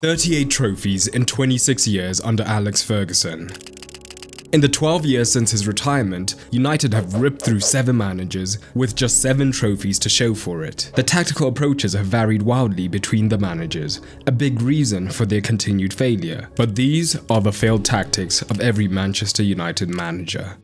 38 trophies in 26 years under Alex Ferguson. In the 12 years since his retirement, United have ripped through 7 managers with just 7 trophies to show for it. The tactical approaches have varied wildly between the managers, a big reason for their continued failure. But these are the failed tactics of every Manchester United manager.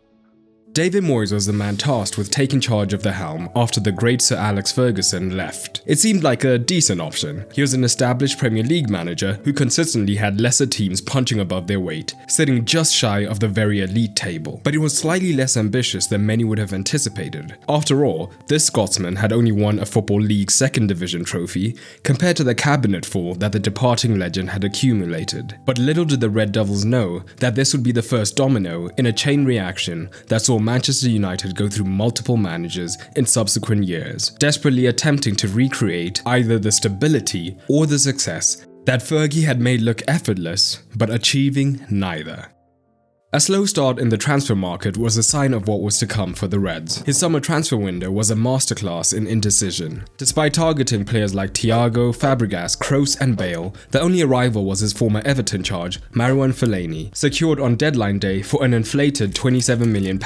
David Moyes was the man tasked with taking charge of the helm after the great Sir Alex Ferguson left. It seemed like a decent option. He was an established Premier League manager who consistently had lesser teams punching above their weight, sitting just shy of the very elite table. But it was slightly less ambitious than many would have anticipated. After all, this Scotsman had only won a Football League Second Division trophy compared to the cabinetful that the departing legend had accumulated. But little did the Red Devils know that this would be the first domino in a chain reaction that saw Manchester United go through multiple managers in subsequent years, desperately attempting to recreate either the stability or the success that Fergie had made look effortless, but achieving neither. A slow start in the transfer market was a sign of what was to come for the Reds. His summer transfer window was a masterclass in indecision. Despite targeting players like Thiago, Fabregas, Kroos and Bale, the only arrival was his former Everton charge, Marouane Fellaini, secured on deadline day for an inflated £27 million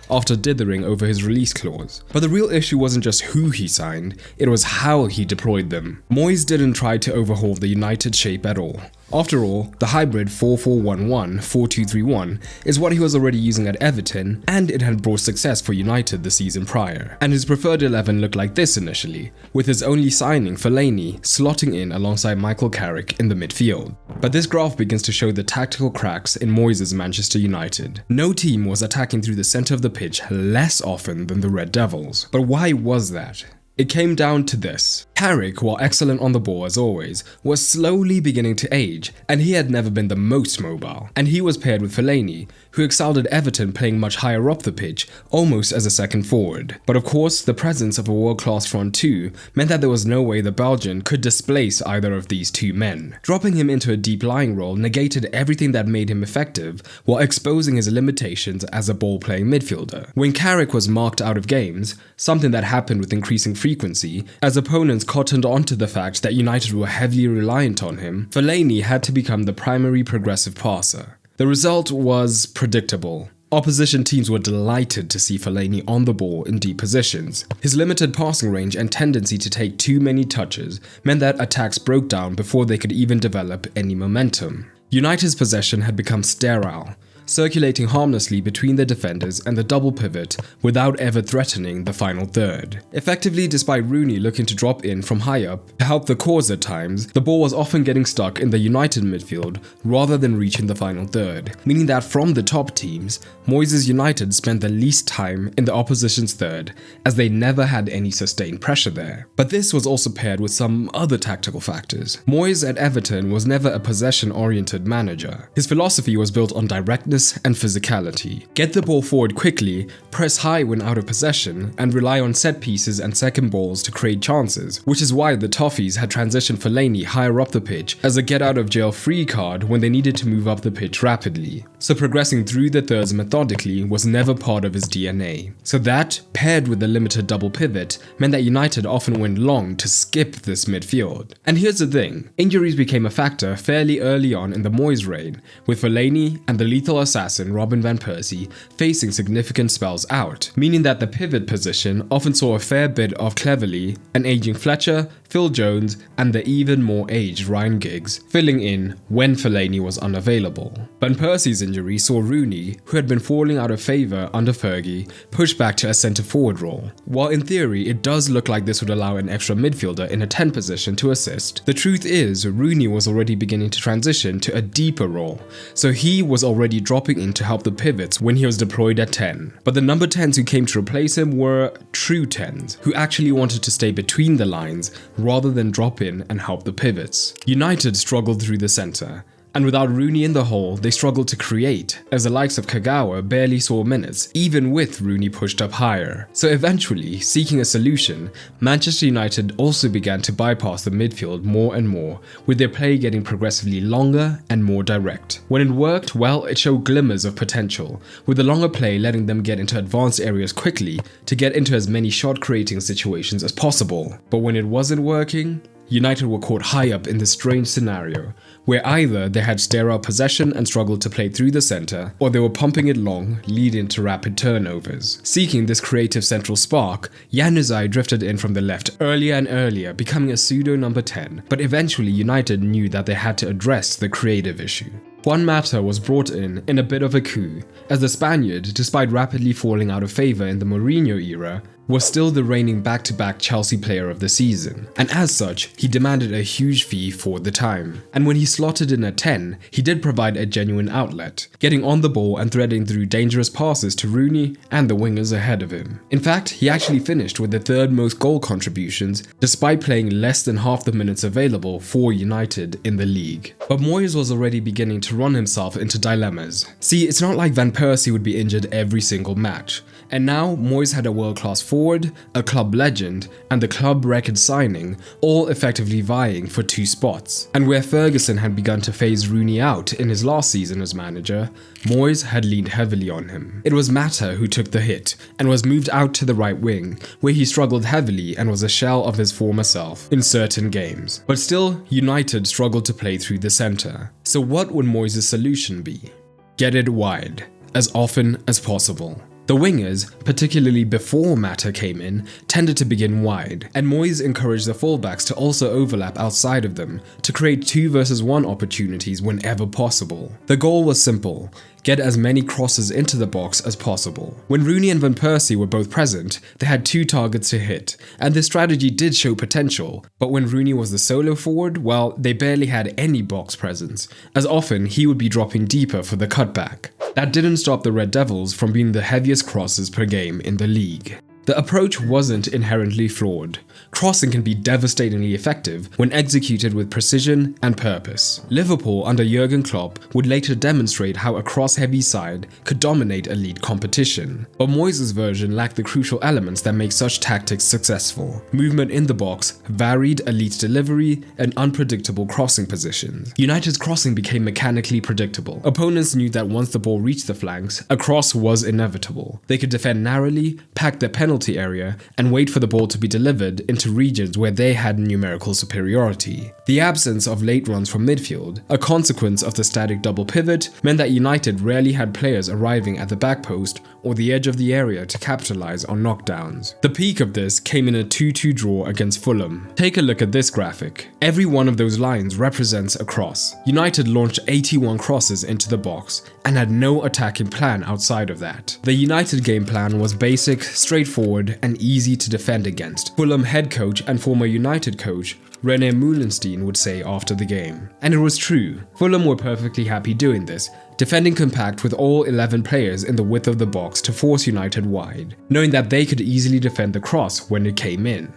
after dithering over his release clause. But the real issue wasn't just who he signed, it was how he deployed them. Moyes didn't try to overhaul the United shape at all. After all, the hybrid 4-4-1-1, 4-2-3-1 is what he was already using at Everton, and it had brought success for United the season prior. And his preferred 11 looked like this initially, with his only signing, Fellaini, slotting in alongside Michael Carrick in the midfield. But this graph begins to show the tactical cracks in Moyes' Manchester United. No team was attacking through the centre of the pitch less often than the Red Devils. But why was that? It came down to this. Carrick, while excellent on the ball as always, was slowly beginning to age, and he had never been the most mobile. And he was paired with Fellaini, who excelled at Everton playing much higher up the pitch, almost as a second forward. But of course, the presence of a world-class front two meant that there was no way the Belgian could displace either of these two men. Dropping him into a deep lying role negated everything that made him effective, while exposing his limitations as a ball-playing midfielder. When Carrick was marked out of games, something that happened with increasing frequency, as opponents cottoned onto the fact that United were heavily reliant on him, Fellaini had to become the primary progressive passer. The result was predictable. Opposition teams were delighted to see Fellaini on the ball in deep positions. His limited passing range and tendency to take too many touches meant that attacks broke down before they could even develop any momentum. United's possession had become sterile, circulating harmlessly between the defenders and the double pivot without ever threatening the final third. Effectively, despite Rooney looking to drop in from high up to help the cause at times, the ball was often getting stuck in the United midfield rather than reaching the final third, meaning that from the top teams, Moyes' United spent the least time in the opposition's third, as they never had any sustained pressure there. But this was also paired with some other tactical factors. Moyes at Everton was never a possession-oriented manager. His philosophy was built on directness and physicality. Get the ball forward quickly, press high when out of possession, and rely on set pieces and second balls to create chances, which is why the Toffees had transitioned Fellaini higher up the pitch as a get-out-of-jail-free card when they needed to move up the pitch rapidly. So progressing through the thirds methodically was never part of his DNA. So that, paired with the limited double pivot, meant that United often went long to skip this midfield. And here's the thing, injuries became a factor fairly early on in the Moyes reign, with Fellaini and the lethal assassin Robin van Persie facing significant spells out, meaning that the pivot position often saw a fair bit of Cleverley, an aging Fletcher, Phil Jones and the even more aged Ryan Giggs filling in when Fellaini was unavailable. Van Persie's injury saw Rooney, who had been falling out of favour under Fergie, pushed back to a centre-forward role. While in theory it does look like this would allow an extra midfielder in a 10 position to assist, the truth is Rooney was already beginning to transition to a deeper role, so he was already dropping in to help the pivots when he was deployed at 10. But the number 10s who came to replace him were true 10s, who actually wanted to stay between the lines rather than drop in and help the pivots. United struggled through the centre, and without Rooney in the hole, they struggled to create, as the likes of Kagawa barely saw minutes, even with Rooney pushed up higher. So eventually, seeking a solution, Manchester United also began to bypass the midfield more and more, with their play getting progressively longer and more direct. When it worked, well, it showed glimmers of potential, with the longer play letting them get into advanced areas quickly to get into as many shot-creating situations as possible. But when it wasn't working, United were caught high up in this strange scenario, where either they had sterile possession and struggled to play through the centre, or they were pumping it long, leading to rapid turnovers. Seeking this creative central spark, Januzaj drifted in from the left earlier and earlier, becoming a pseudo number 10, but eventually United knew that they had to address the creative issue. Juan Mata was brought in a bit of a coup, as the Spaniard, despite rapidly falling out of favour in the Mourinho era, was still the reigning back-to-back Chelsea player of the season, and as such, he demanded a huge fee for the time. And when he slotted in at 10, he did provide a genuine outlet, getting on the ball and threading through dangerous passes to Rooney and the wingers ahead of him. In fact, he actually finished with the third most goal contributions, despite playing less than half the minutes available for United in the league. But Moyes was already beginning to run himself into dilemmas. See, it's not like Van Persie would be injured every single match. And now, Moyes had a world-class forward, a club legend, and the club record signing, all effectively vying for 2 spots. And where Ferguson had begun to phase Rooney out in his last season as manager, Moyes had leaned heavily on him. It was Mata who took the hit, and was moved out to the right wing, where he struggled heavily and was a shell of his former self in certain games. But still, United struggled to play through the centre. So what would Moyes' solution be? Get it wide, as often as possible. The wingers, particularly before Mata came in, tended to begin wide, and Moyes encouraged the fullbacks to also overlap outside of them to create 2 versus 1 opportunities whenever possible. The goal was simple: get as many crosses into the box as possible. When Rooney and Van Persie were both present, they had 2 targets to hit, and this strategy did show potential, but when Rooney was the solo forward, well, they barely had any box presence, as often he would be dropping deeper for the cutback. That didn't stop the Red Devils from being the heaviest crosses per game in the league. The approach wasn't inherently flawed. Crossing can be devastatingly effective when executed with precision and purpose. Liverpool under Jurgen Klopp would later demonstrate how a cross-heavy side could dominate a league competition. But Moyes' version lacked the crucial elements that make such tactics successful: movement in the box, varied elite delivery, and unpredictable crossing positions. United's crossing became mechanically predictable. Opponents knew that once the ball reached the flanks, a cross was inevitable. They could defend narrowly, pack their penalty area, and wait for the ball to be delivered into regions where they had numerical superiority. The absence of late runs from midfield, a consequence of the static double pivot, meant that United rarely had players arriving at the back post or the edge of the area to capitalize on knockdowns. The peak of this came in a 2-2 draw against Fulham. Take a look at this graphic. Every one of those lines represents a cross. United launched 81 crosses into the box and had no attacking plan outside of that. The United game plan was basic, straightforward, and easy to defend against, Fulham head coach and former United coach René Meulenstein would say after the game. And it was true. Fulham were perfectly happy doing this, defending compact with all 11 players in the width of the box to force United wide, knowing that they could easily defend the cross when it came in.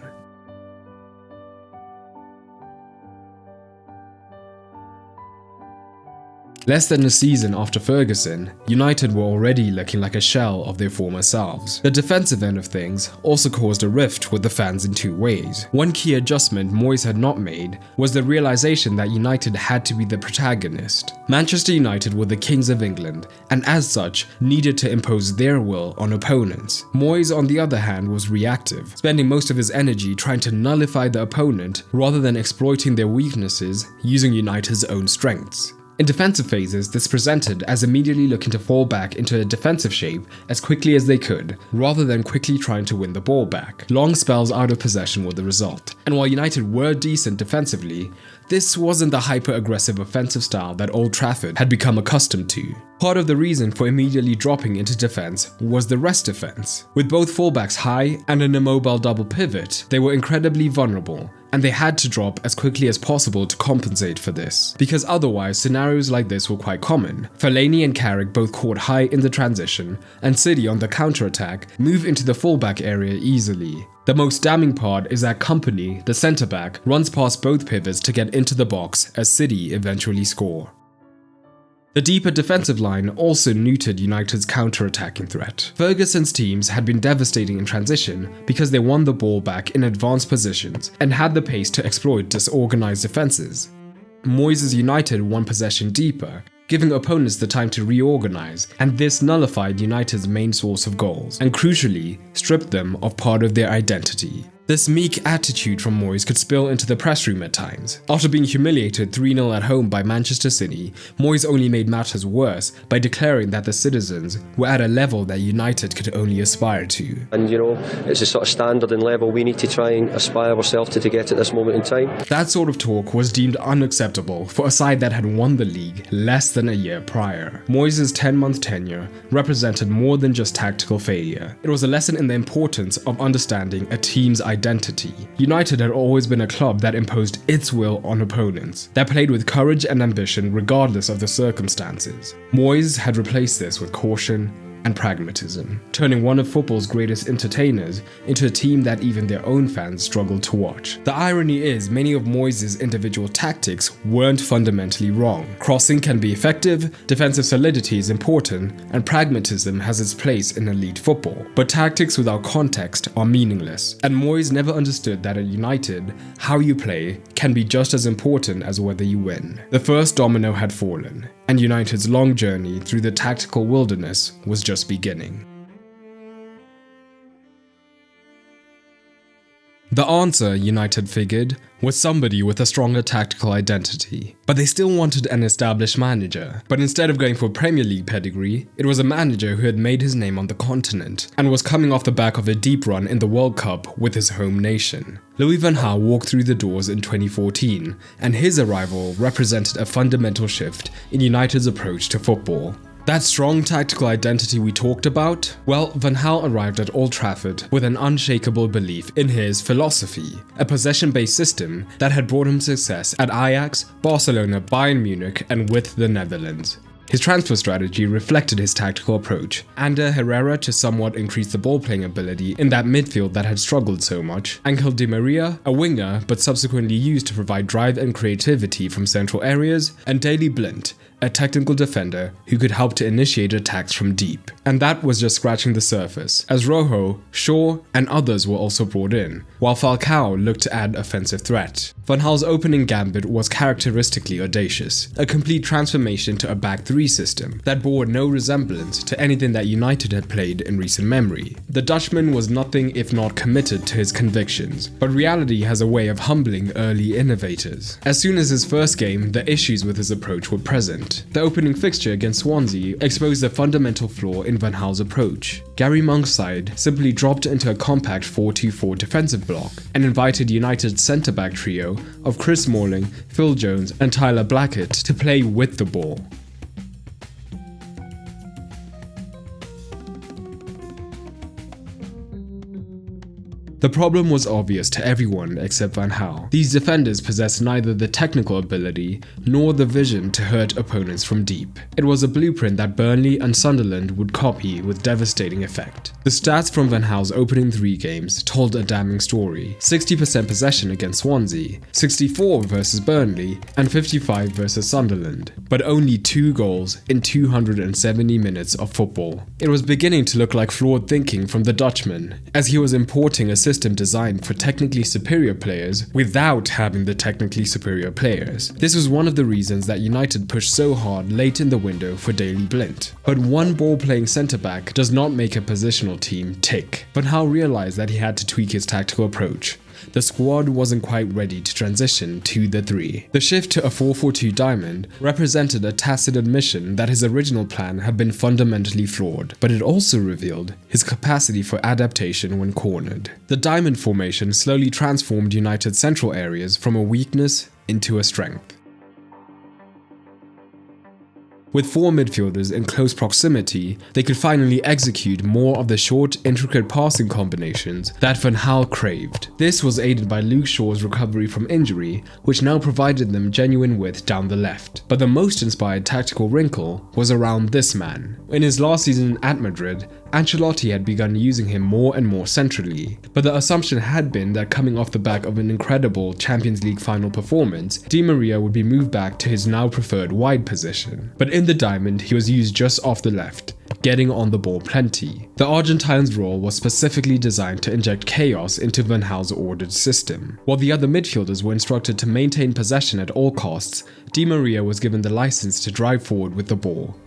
Less than a season after Ferguson, United were already looking like a shell of their former selves. The defensive end of things also caused a rift with the fans in 2 ways. One key adjustment Moyes had not made was the realization that United had to be the protagonist. Manchester United were the kings of England, and as such, needed to impose their will on opponents. Moyes, on the other hand, was reactive, spending most of his energy trying to nullify the opponent rather than exploiting their weaknesses using United's own strengths. In defensive phases, this presented as immediately looking to fall back into a defensive shape as quickly as they could, rather than quickly trying to win the ball back. Long spells out of possession were the result. And while United were decent defensively, this wasn't the hyper-aggressive offensive style that Old Trafford had become accustomed to. Part of the reason for immediately dropping into defense was the rest defense. With both fullbacks high and an immobile double pivot, they were incredibly vulnerable, and they had to drop as quickly as possible to compensate for this, because otherwise scenarios like this were quite common. Fellaini and Carrick both caught high in the transition, and City on the counter-attack move into the fullback area easily. The most damning part is that Kompany, the centre-back, runs past both pivots to get into the box as City eventually score. The deeper defensive line also neutered United's counter-attacking threat. Ferguson's teams had been devastating in transition because they won the ball back in advanced positions and had the pace to exploit disorganized defenses. Moyes' United won possession deeper, giving opponents the time to reorganize, and this nullified United's main source of goals, and crucially, stripped them of part of their identity. This meek attitude from Moyes could spill into the press room at times. After being humiliated 3-0 at home by Manchester City, Moyes only made matters worse by declaring that the citizens were at a level that United could only aspire to. And it's a sort of standard and level we need to try and aspire ourselves to get at this moment in time. That sort of talk was deemed unacceptable for a side that had won the league less than a year prior. Moyes' 10-month tenure represented more than just tactical failure. It was a lesson in the importance of understanding a team's identity. United had always been a club that imposed its will on opponents, that played with courage and ambition regardless of the circumstances. Moyes had replaced this with caution and pragmatism, turning one of football's greatest entertainers into a team that even their own fans struggled to watch. The irony is, many of Moyes' individual tactics weren't fundamentally wrong. Crossing can be effective, defensive solidity is important, and pragmatism has its place in elite football. But tactics without context are meaningless, and Moyes never understood that at United, how you play can be just as important as whether you win. The first domino had fallen, and United's long journey through the tactical wilderness was just beginning. The answer, United figured, was somebody with a stronger tactical identity. But they still wanted an established manager. But instead of going for Premier League pedigree, it was a manager who had made his name on the continent and was coming off the back of a deep run in the World Cup with his home nation. Louis van Gaal walked through the doors in 2014, and his arrival represented a fundamental shift in United's approach to football. That strong tactical identity we talked about? Well, Van Gaal arrived at Old Trafford with an unshakable belief in his philosophy, a possession-based system that had brought him success at Ajax, Barcelona, Bayern Munich, and with the Netherlands. His transfer strategy reflected his tactical approach. Ander Herrera to somewhat increase the ball-playing ability in that midfield that had struggled so much. Angel Di Maria, a winger but subsequently used to provide drive and creativity from central areas, and Daley Blind, a technical defender who could help to initiate attacks from deep. And that was just scratching the surface, as Rojo, Shaw, and others were also brought in, while Falcao looked to add offensive threat. Van Gaal's opening gambit was characteristically audacious, a complete transformation to a back three system that bore no resemblance to anything that United had played in recent memory. The Dutchman was nothing if not committed to his convictions, but reality has a way of humbling early innovators. As soon as his first game, the issues with his approach were present. The opening fixture against Swansea exposed a fundamental flaw in Van Gaal's approach. Gary Monk's side simply dropped into a compact 4-2-4 defensive block and invited United's centre-back trio of Chris Smalling, Phil Jones and Tyler Blackett to play with the ball. The problem was obvious to everyone except Van Gaal. These defenders possessed neither the technical ability nor the vision to hurt opponents from deep. It was a blueprint that Burnley and Sunderland would copy with devastating effect. The stats from Van Gaal's opening 3 games told a damning story. 60% possession against Swansea, 64 versus Burnley, and 55 versus Sunderland. But only 2 goals in 270 minutes of football. It was beginning to look like flawed thinking from the Dutchman, as he was importing a system designed for technically superior players without having the technically superior players. This was one of the reasons that United pushed so hard late in the window for Daley Blind. But one ball-playing centre-back does not make a positional team tick. Van Gaal realized that he had to tweak his tactical approach. The squad wasn't quite ready to transition to the 3. The shift to a 4-4-2 diamond represented a tacit admission that his original plan had been fundamentally flawed, but it also revealed his capacity for adaptation when cornered. The diamond formation slowly transformed United's central areas from a weakness into a strength. With 4 midfielders in close proximity, they could finally execute more of the short, intricate passing combinations that Van Gaal craved. This was aided by Luke Shaw's recovery from injury, which now provided them genuine width down the left. But the most inspired tactical wrinkle was around this man. In his last season at Madrid, Ancelotti had begun using him more and more centrally, but the assumption had been that coming off the back of an incredible Champions League final performance, Di Maria would be moved back to his now preferred wide position. But in the diamond, he was used just off the left, getting on the ball plenty. The Argentine's role was specifically designed to inject chaos into Van Gaal's ordered system. While the other midfielders were instructed to maintain possession at all costs, Di Maria was given the license to drive forward with the ball.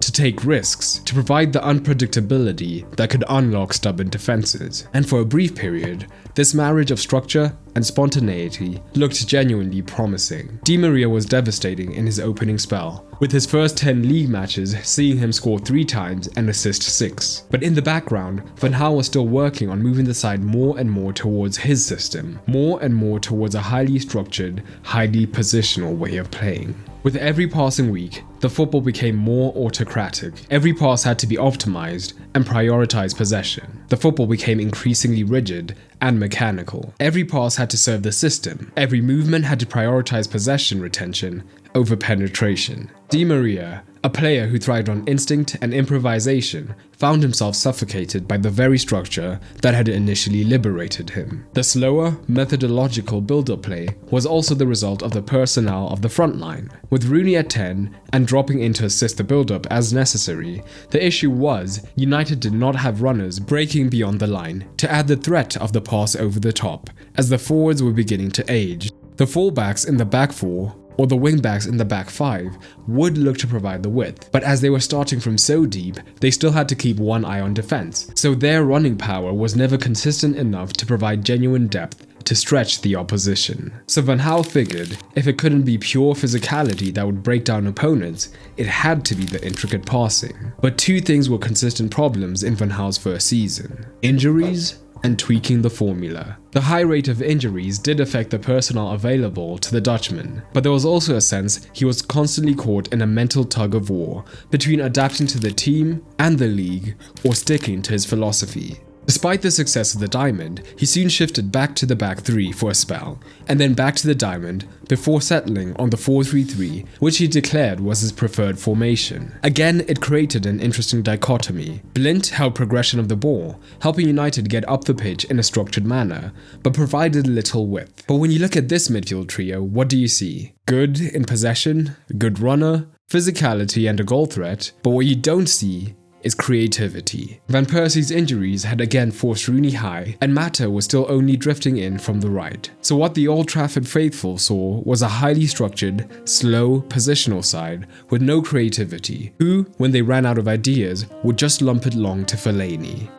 To take risks, to provide the unpredictability that could unlock stubborn defenses. And for a brief period, this marriage of structure and spontaneity looked genuinely promising. Di Maria was devastating in his opening spell, with his first 10 league matches seeing him score 3 times and assist 6. But in the background, Van Gaal was still working on moving the side more and more towards his system, more and more towards a highly structured, highly positional way of playing. With every passing week, the football became more autocratic. Every pass had to be optimized and prioritize possession. The football became increasingly rigid and mechanical. Every pass had to serve the system. Every movement had to prioritize possession retention over penetration. Di Maria, a player who thrived on instinct and improvisation, found himself suffocated by the very structure that had initially liberated him. The slower, methodological build-up play was also the result of the personnel of the front line. With Rooney at 10 and dropping in to assist the build-up as necessary, the issue was United did not have runners breaking beyond the line to add the threat of the pass over the top, as the forwards were beginning to age. The fullbacks in the back four or the wingbacks in the back 5 would look to provide the width, but as they were starting from so deep, they still had to keep one eye on defense, so their running power was never consistent enough to provide genuine depth to stretch the opposition. So Van Gaal figured if it couldn't be pure physicality that would break down opponents, it had to be the intricate passing. But 2 things were consistent problems in Van Gaal's first season: injuries and tweaking the formula. The high rate of injuries did affect the personnel available to the Dutchman, but there was also a sense he was constantly caught in a mental tug of war between adapting to the team and the league or sticking to his philosophy. Despite the success of the Diamond, he soon shifted back to the back 3 for a spell, and then back to the Diamond before settling on the 4-3-3, which he declared was his preferred formation. Again, it created an interesting dichotomy. Blind held progression of the ball, helping United get up the pitch in a structured manner, but provided little width. But when you look at this midfield trio, what do you see? Good in possession, good runner, physicality and a goal threat, but what you don't see is creativity. Van Persie's injuries had again forced Rooney high, and Mata was still only drifting in from the right. So what the Old Trafford faithful saw was a highly structured, slow, positional side with no creativity, who, when they ran out of ideas, would just lump it long to Fellaini.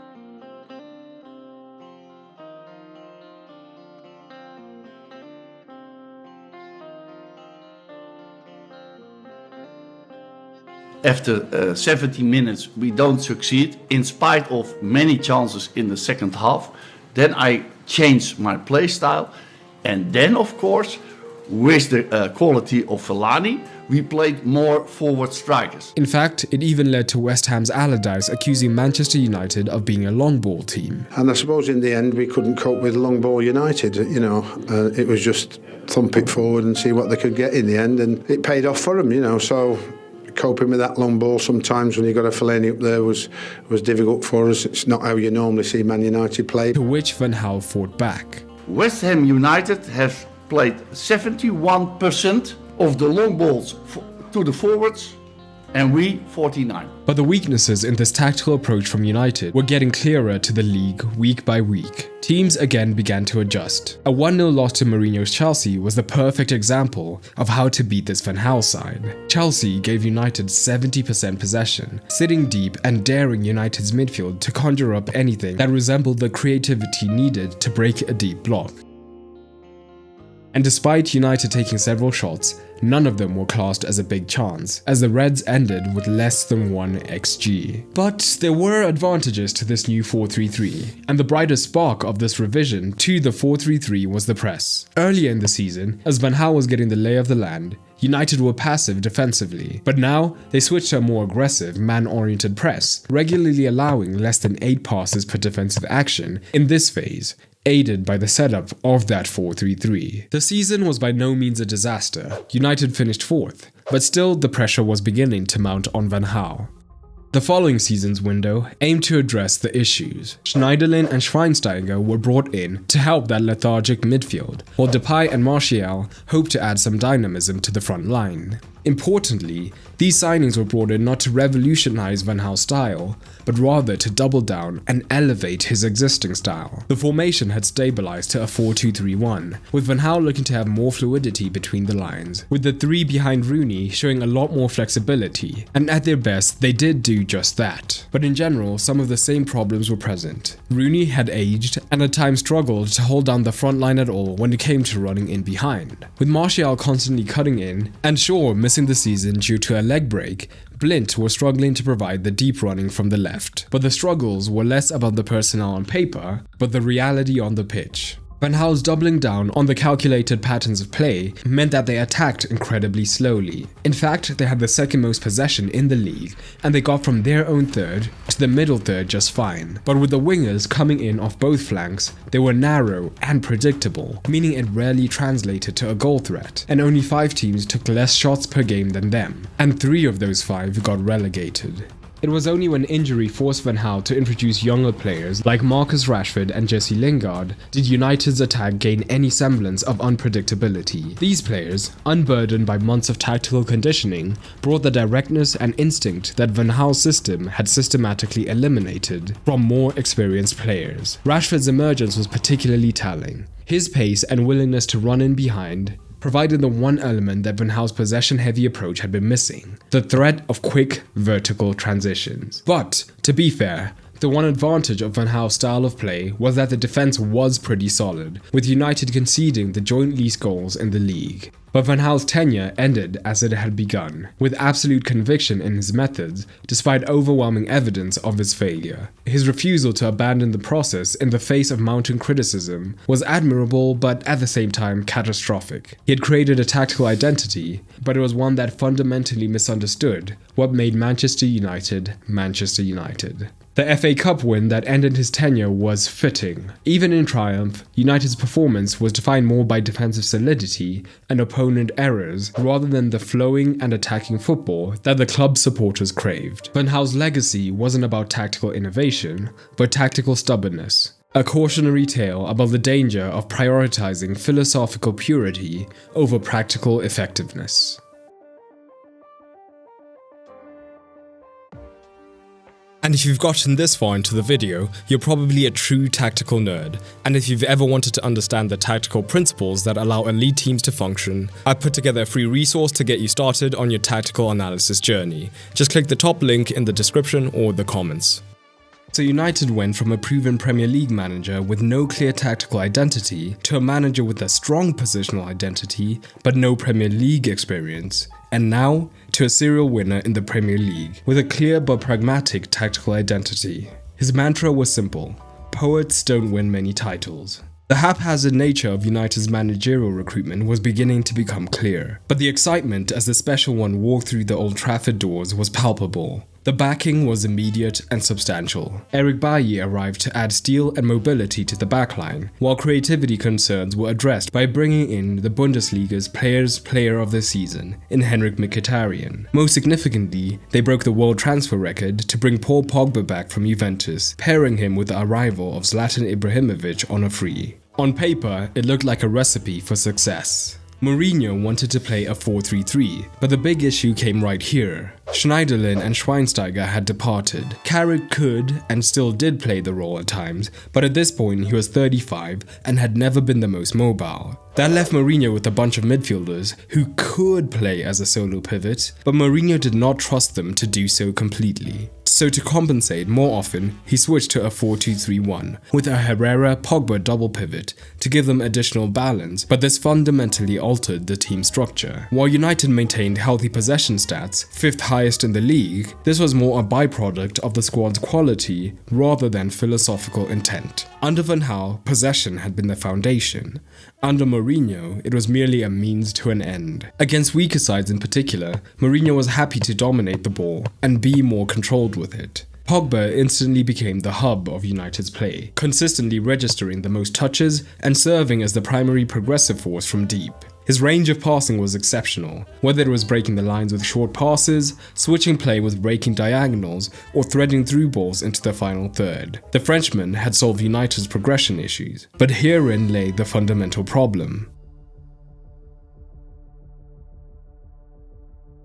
After 70 minutes we don't succeed in spite of many chances in the second half. Then I changed my play style, and then of course with the quality of Fellaini we played more forward strikers. In fact, it even led to West Ham's Allardyce accusing Manchester United of being a long ball team. And I suppose in the end we couldn't cope with long ball United, you know. It was just thump it forward and see what they could get in the end, and it paid off for them, you know. So coping with that long ball sometimes when you got a Fellaini up there was difficult for us. It's not how you normally see Man United play. To which Van Gaal fought back. West Ham United has played 71% of the long balls to the forwards, and we 49. But the weaknesses in this tactical approach from United were getting clearer to the league week by week. Teams again began to adjust. A 1-0 loss to Mourinho's Chelsea was the perfect example of how to beat this Van Gaal side. Chelsea gave United 70% possession, sitting deep and daring United's midfield to conjure up anything that resembled the creativity needed to break a deep block. And despite United taking several shots, none of them were classed as a big chance, as the Reds ended with less than 1 XG. But there were advantages to this new 4-3-3, and the brightest spark of this revision to the 4-3-3 was the press. Earlier in the season, as Van Gaal was getting the lay of the land, United were passive defensively, but now they switched to a more aggressive, man-oriented press, regularly allowing less than 8 passes per defensive action in this phase, aided by the setup of that 4-3-3. The season was by no means a disaster. United finished 4th, but still the pressure was beginning to mount on Van Gaal. The following season's window aimed to address the issues. Schneiderlin and Schweinsteiger were brought in to help that lethargic midfield, while Depay and Martial hoped to add some dynamism to the front line. Importantly, these signings were brought in not to revolutionize Van Gaal's style, but rather to double down and elevate his existing style. The formation had stabilized to a 4-2-3-1, with Van Gaal looking to have more fluidity between the lines, with the three behind Rooney showing a lot more flexibility, and at their best they did do just that. But in general, some of the same problems were present. Rooney had aged and at times struggled to hold down the front line at all when it came to running in behind, with Martial constantly cutting in and Shaw missing the season due to a leg break. Blind was struggling to provide the deep running from the left, but the struggles were less about the personnel on paper, but the reality on the pitch. Van Gaal's doubling down on the calculated patterns of play meant that they attacked incredibly slowly. In fact, they had the second most possession in the league, and they got from their own third to the middle third just fine. But with the wingers coming in off both flanks, they were narrow and predictable, meaning it rarely translated to a goal threat, and only 5 teams took less shots per game than them, and 3 of those 5 got relegated. It was only when injury forced Van Gaal to introduce younger players like Marcus Rashford and Jesse Lingard did United's attack gain any semblance of unpredictability. These players, unburdened by months of tactical conditioning, brought the directness and instinct that Van Gaal's system had systematically eliminated from more experienced players. Rashford's emergence was particularly telling. His pace and willingness to run in behind provided the one element that Van Gaal's possession-heavy approach had been missing, the threat of quick, vertical transitions. But, to be fair, the one advantage of Van Gaal's style of play was that the defense was pretty solid, with United conceding the joint least goals in the league. But Van Gaal's tenure ended as it had begun, with absolute conviction in his methods, despite overwhelming evidence of his failure. His refusal to abandon the process in the face of mounting criticism was admirable but at the same time catastrophic. He had created a tactical identity, but it was one that fundamentally misunderstood what made Manchester United Manchester United. The FA Cup win that ended his tenure was fitting. Even in triumph, United's performance was defined more by defensive solidity and opponent errors rather than the flowing and attacking football that the club's supporters craved. Van Gaal's legacy wasn't about tactical innovation, but tactical stubbornness. A cautionary tale about the danger of prioritizing philosophical purity over practical effectiveness. And if you've gotten this far into the video, you're probably a true tactical nerd. And if you've ever wanted to understand the tactical principles that allow elite teams to function, I've put together a free resource to get you started on your tactical analysis journey. Just click the top link in the description or the comments. So United went from a proven Premier League manager with no clear tactical identity to a manager with a strong positional identity but no Premier League experience, and now to a serial winner in the Premier League with a clear but pragmatic tactical identity. His mantra was simple: poets don't win many titles. The haphazard nature of United's managerial recruitment was beginning to become clear, but the excitement as the special one walked through the Old Trafford doors was palpable. The backing was immediate and substantial. Eric Bailly arrived to add steel and mobility to the backline, while creativity concerns were addressed by bringing in the Bundesliga's Player of the Season in Henrik Mkhitaryan. Most significantly, they broke the world transfer record to bring Paul Pogba back from Juventus, pairing him with the arrival of Zlatan Ibrahimovic on a free. On paper, it looked like a recipe for success. Mourinho wanted to play a 4-3-3, but the big issue came right here. Schneiderlin and Schweinsteiger had departed. Carrick could and still did play the role at times, but at this point he was 35 and had never been the most mobile. That left Mourinho with a bunch of midfielders who could play as a solo pivot, but Mourinho did not trust them to do so completely. So to compensate more often, he switched to a 4-2-3-1 with a Herrera-Pogba double pivot to give them additional balance, but this fundamentally altered the team structure. While United maintained healthy possession stats, 5th highest in the league, this was more a byproduct of the squad's quality rather than philosophical intent. Under Van Gaal, possession had been the foundation. Under Mourinho, it was merely a means to an end. Against weaker sides in particular, Mourinho was happy to dominate the ball and be more controlled with it. Pogba instantly became the hub of United's play, consistently registering the most touches and serving as the primary progressive force from deep. His range of passing was exceptional, whether it was breaking the lines with short passes, switching play with breaking diagonals, or threading through balls into the final third. The Frenchman had solved United's progression issues, but herein lay the fundamental problem.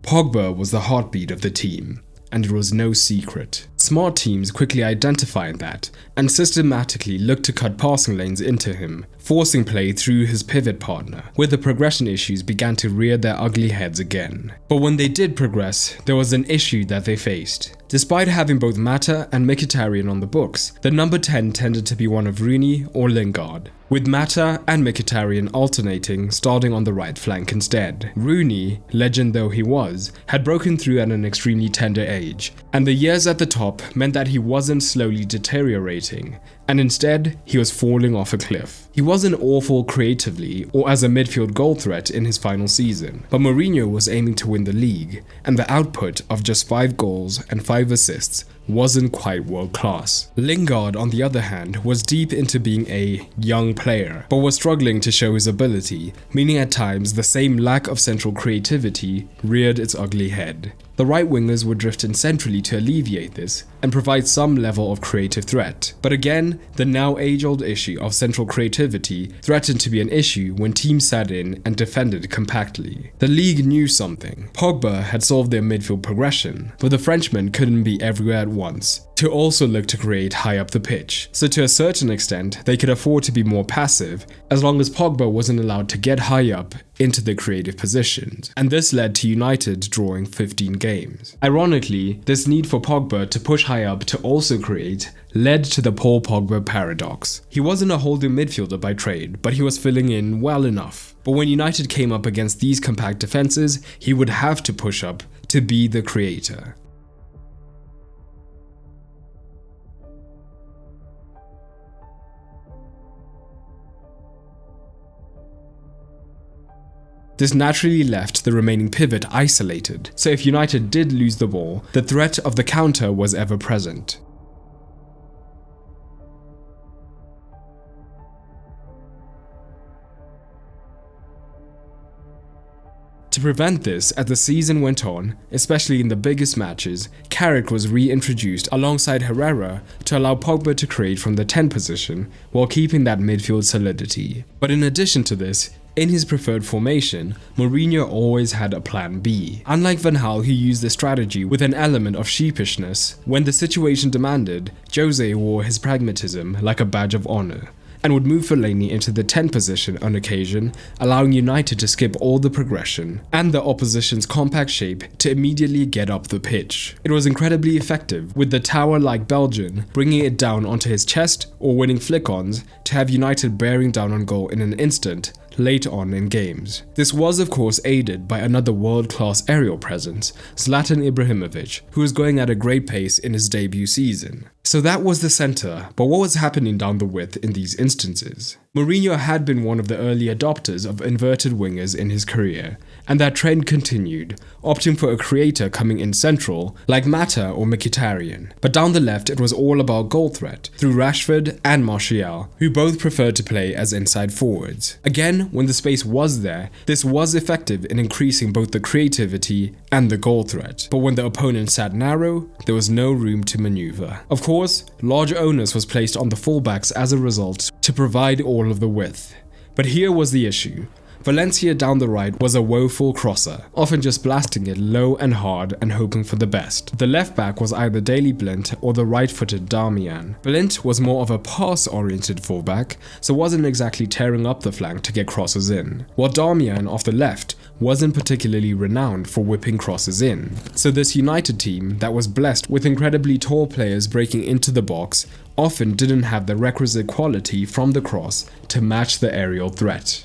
Pogba was the heartbeat of the team, and it was no secret. Smart teams quickly identified that and systematically looked to cut passing lanes into him, forcing play through his pivot partner, where the progression issues began to rear their ugly heads again. But when they did progress, there was an issue that they faced. Despite having both Mata and Mkhitaryan on the books, the number 10 tended to be one of Rooney or Lingard, with Mata and Mkhitaryan alternating, starting on the right flank instead. Rooney, legend though he was, had broken through at an extremely tender age, and the years at the top meant that he wasn't slowly deteriorating, and instead he was falling off a cliff. He wasn't awful creatively or as a midfield goal threat in his final season, but Mourinho was aiming to win the league, and the output of just 5 goals and 5 assists wasn't quite world class. Lingard, on the other hand, was deep into being a young player, but was struggling to show his ability, meaning at times the same lack of central creativity reared its ugly head. The right wingers would drift in centrally to alleviate this and provide some level of creative threat. But again, the now age-old issue of central creativity threatened to be an issue when teams sat in and defended compactly. The league knew something. Pogba had solved their midfield progression, but the Frenchman couldn't be everywhere at once, to also look to create high up the pitch. So to a certain extent, they could afford to be more passive, as long as Pogba wasn't allowed to get high up into the creative positions, and this led to United drawing 15 games. Ironically, this need for Pogba to push high up to also create led to the Paul Pogba paradox. He wasn't a holding midfielder by trade, but he was filling in well enough. But when United came up against these compact defenses, he would have to push up to be the creator. This naturally left the remaining pivot isolated, so if United did lose the ball, the threat of the counter was ever present. To prevent this, as the season went on, especially in the biggest matches, Carrick was reintroduced alongside Herrera to allow Pogba to create from the 10 position while keeping that midfield solidity. But in addition to this, in his preferred formation, Mourinho always had a plan B. Unlike Van Gaal, who used the strategy with an element of sheepishness, when the situation demanded, Jose wore his pragmatism like a badge of honor, and would move Fellaini into the 10 position on occasion, allowing United to skip all the progression and the opposition's compact shape to immediately get up the pitch. It was incredibly effective, with the tower-like Belgian bringing it down onto his chest or winning flick-ons to have United bearing down on goal in an instant late on in games. This was of course aided by another world-class aerial presence, Zlatan Ibrahimovic, who was going at a great pace in his debut season. So that was the centre, but what was happening down the width in these instances? Mourinho had been one of the early adopters of inverted wingers in his career, and that trend continued, opting for a creator coming in central, like Mata or Mkhitaryan. But down the left it was all about goal threat, through Rashford and Martial, who both preferred to play as inside forwards. Again, when the space was there, this was effective in increasing both the creativity and the goal threat. But when the opponent sat narrow, there was no room to maneuver. Of course, large onus was placed on the fullbacks as a result to provide all of the width. But here was the issue. Valencia down the right was a woeful crosser, often just blasting it low and hard and hoping for the best. The left back was either Daley Blind or the right-footed Darmian. Blind was more of a pass-oriented fullback, so wasn't exactly tearing up the flank to get crosses in, while Darmian off the left wasn't particularly renowned for whipping crosses in. So this United team that was blessed with incredibly tall players breaking into the box often didn't have the requisite quality from the cross to match the aerial threat.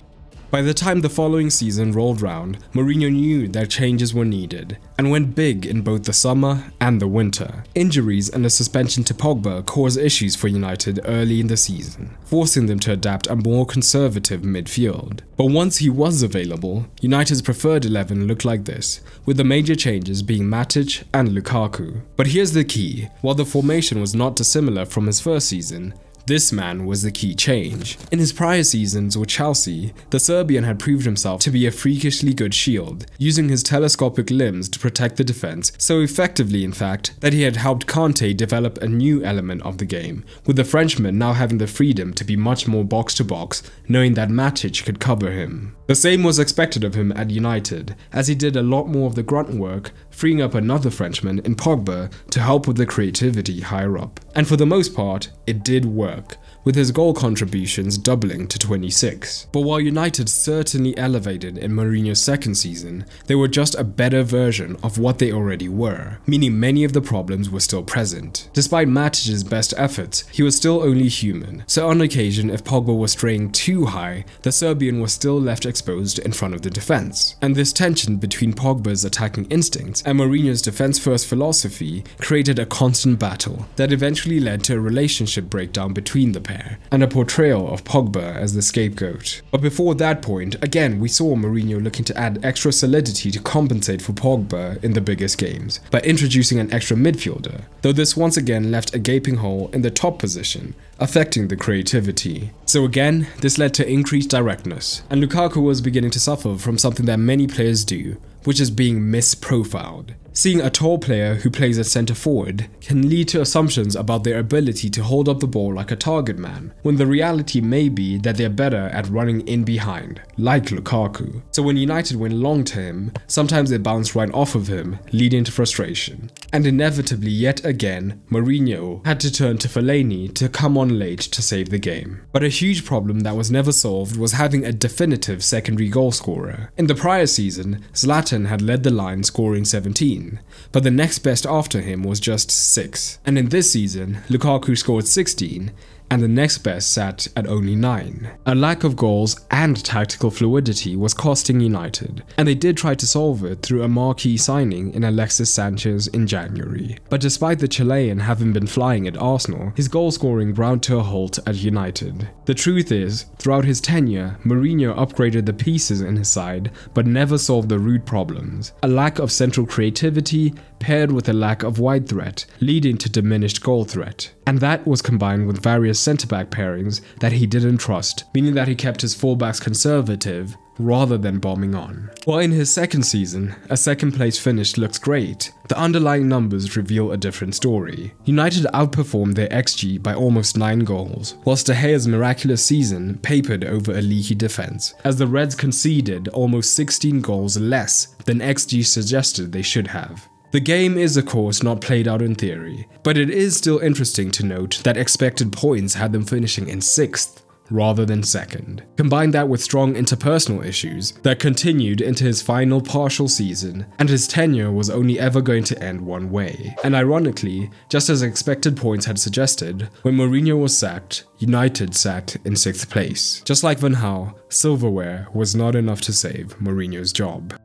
By the time the following season rolled round, Mourinho knew that changes were needed, and went big in both the summer and the winter. Injuries and a suspension to Pogba caused issues for United early in the season, forcing them to adapt a more conservative midfield. But once he was available, United's preferred 11 looked like this, with the major changes being Matic and Lukaku. But here's the key: while the formation was not dissimilar from his first season, this man was the key change. In his prior seasons with Chelsea, the Serbian had proved himself to be a freakishly good shield, using his telescopic limbs to protect the defense so effectively in fact that he had helped Kanté develop a new element of the game, with the Frenchman now having the freedom to be much more box-to-box, knowing that Matic could cover him. The same was expected of him at United, as he did a lot more of the grunt work, freeing up another Frenchman in Pogba to help with the creativity higher up. And for the most part, it did work, with his goal contributions doubling to 26. But while United certainly elevated in Mourinho's second season, they were just a better version of what they already were, meaning many of the problems were still present. Despite Matic's best efforts, he was still only human, so on occasion if Pogba was straying too high, the Serbian was still left exposed in front of the defense. And this tension between Pogba's attacking instincts and Mourinho's defense-first philosophy created a constant battle that eventually led to a relationship breakdown between the pair, and a portrayal of Pogba as the scapegoat. But before that point, again we saw Mourinho looking to add extra solidity to compensate for Pogba in the biggest games, by introducing an extra midfielder, though this once again left a gaping hole in the top position, affecting the creativity. So again, this led to increased directness, and Lukaku was beginning to suffer from something that many players do, which is being misprofiled. Seeing a tall player who plays at centre forward can lead to assumptions about their ability to hold up the ball like a target man, when the reality may be that they're better at running in behind, like Lukaku. So when United went long to him, sometimes they bounced right off of him, leading to frustration. And inevitably yet again, Mourinho had to turn to Fellaini to come on late to save the game. But a huge problem that was never solved was having a definitive secondary goal scorer. In the prior season, Zlatan had led the line scoring 17. But the next best after him was just 6. And in this season, Lukaku scored 16, and the next best sat at only 9. A lack of goals and tactical fluidity was costing United, and they did try to solve it through a marquee signing in Alexis Sanchez in January. But despite the Chilean having been flying at Arsenal, his goal scoring ground to a halt at United. The truth is, throughout his tenure, Mourinho upgraded the pieces in his side, but never solved the root problems. A lack of central creativity, paired with a lack of wide threat, leading to diminished goal threat. And that was combined with various centre-back pairings that he didn't trust, meaning that he kept his fullbacks conservative rather than bombing on. While in his second season, a second place finish looks great, the underlying numbers reveal a different story. United outperformed their XG by almost 9 goals, whilst De Gea's miraculous season papered over a leaky defense, as the Reds conceded almost 16 goals less than XG suggested they should have. The game is of course not played out in theory, but it is still interesting to note that expected points had them finishing in 6th rather than 2nd. Combine that with strong interpersonal issues that continued into his final partial season, and his tenure was only ever going to end one way. And ironically, just as expected points had suggested, when Mourinho was sacked, United sat in 6th place. Just like Van Gaal, silverware was not enough to save Mourinho's job.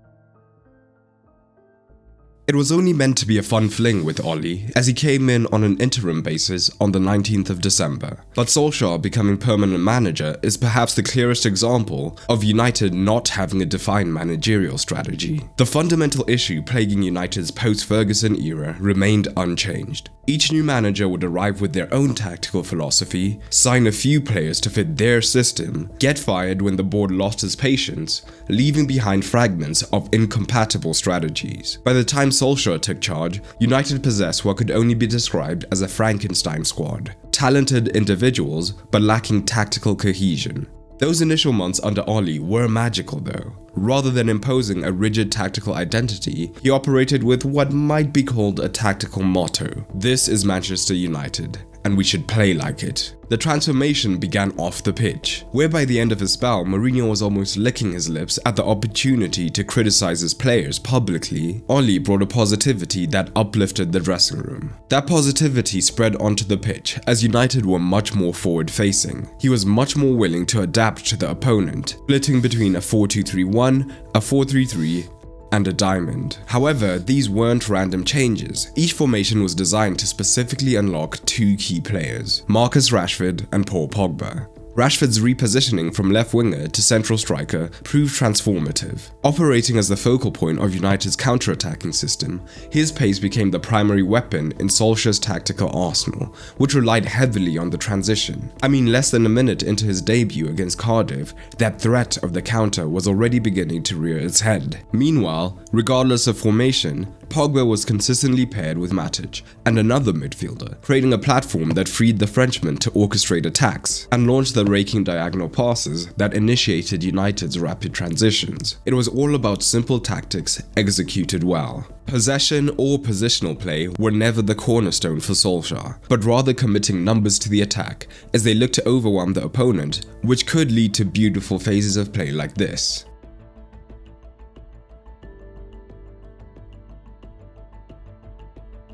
It was only meant to be a fun fling with Ollie, as he came in on an interim basis on the 19th of December. But Solskjaer becoming permanent manager is perhaps the clearest example of United not having a defined managerial strategy. The fundamental issue plaguing United's post-Ferguson era remained unchanged. Each new manager would arrive with their own tactical philosophy, sign a few players to fit their system, get fired when the board lost its patience, leaving behind fragments of incompatible strategies. By the time Solskjaer took charge, United possessed what could only be described as a Frankenstein squad. Talented individuals, but lacking tactical cohesion. Those initial months under Ollie were magical though. Rather than imposing a rigid tactical identity, he operated with what might be called a tactical motto. This is Manchester United, and we should play like it. The transformation began off the pitch, where by the end of his spell, Mourinho was almost licking his lips at the opportunity to criticize his players publicly. Ollie brought a positivity that uplifted the dressing room. That positivity spread onto the pitch, as United were much more forward-facing. He was much more willing to adapt to the opponent, splitting between a 4-2-3-1, a 4-3-3, and a diamond. However, these weren't random changes. Each formation was designed to specifically unlock 2 key players, Marcus Rashford and Paul Pogba. Rashford's repositioning from left winger to central striker proved transformative. Operating as the focal point of United's counter-attacking system, his pace became the primary weapon in Solskjaer's tactical arsenal, which relied heavily on the transition. I mean, less than a minute into his debut against Cardiff, that threat of the counter was already beginning to rear its head. Meanwhile, regardless of formation, Pogba was consistently paired with Matic and another midfielder, creating a platform that freed the Frenchman to orchestrate attacks and launch the raking diagonal passes that initiated United's rapid transitions. It was all about simple tactics executed well. Possession or positional play were never the cornerstone for Solskjaer, but rather committing numbers to the attack as they looked to overwhelm the opponent, which could lead to beautiful phases of play like this.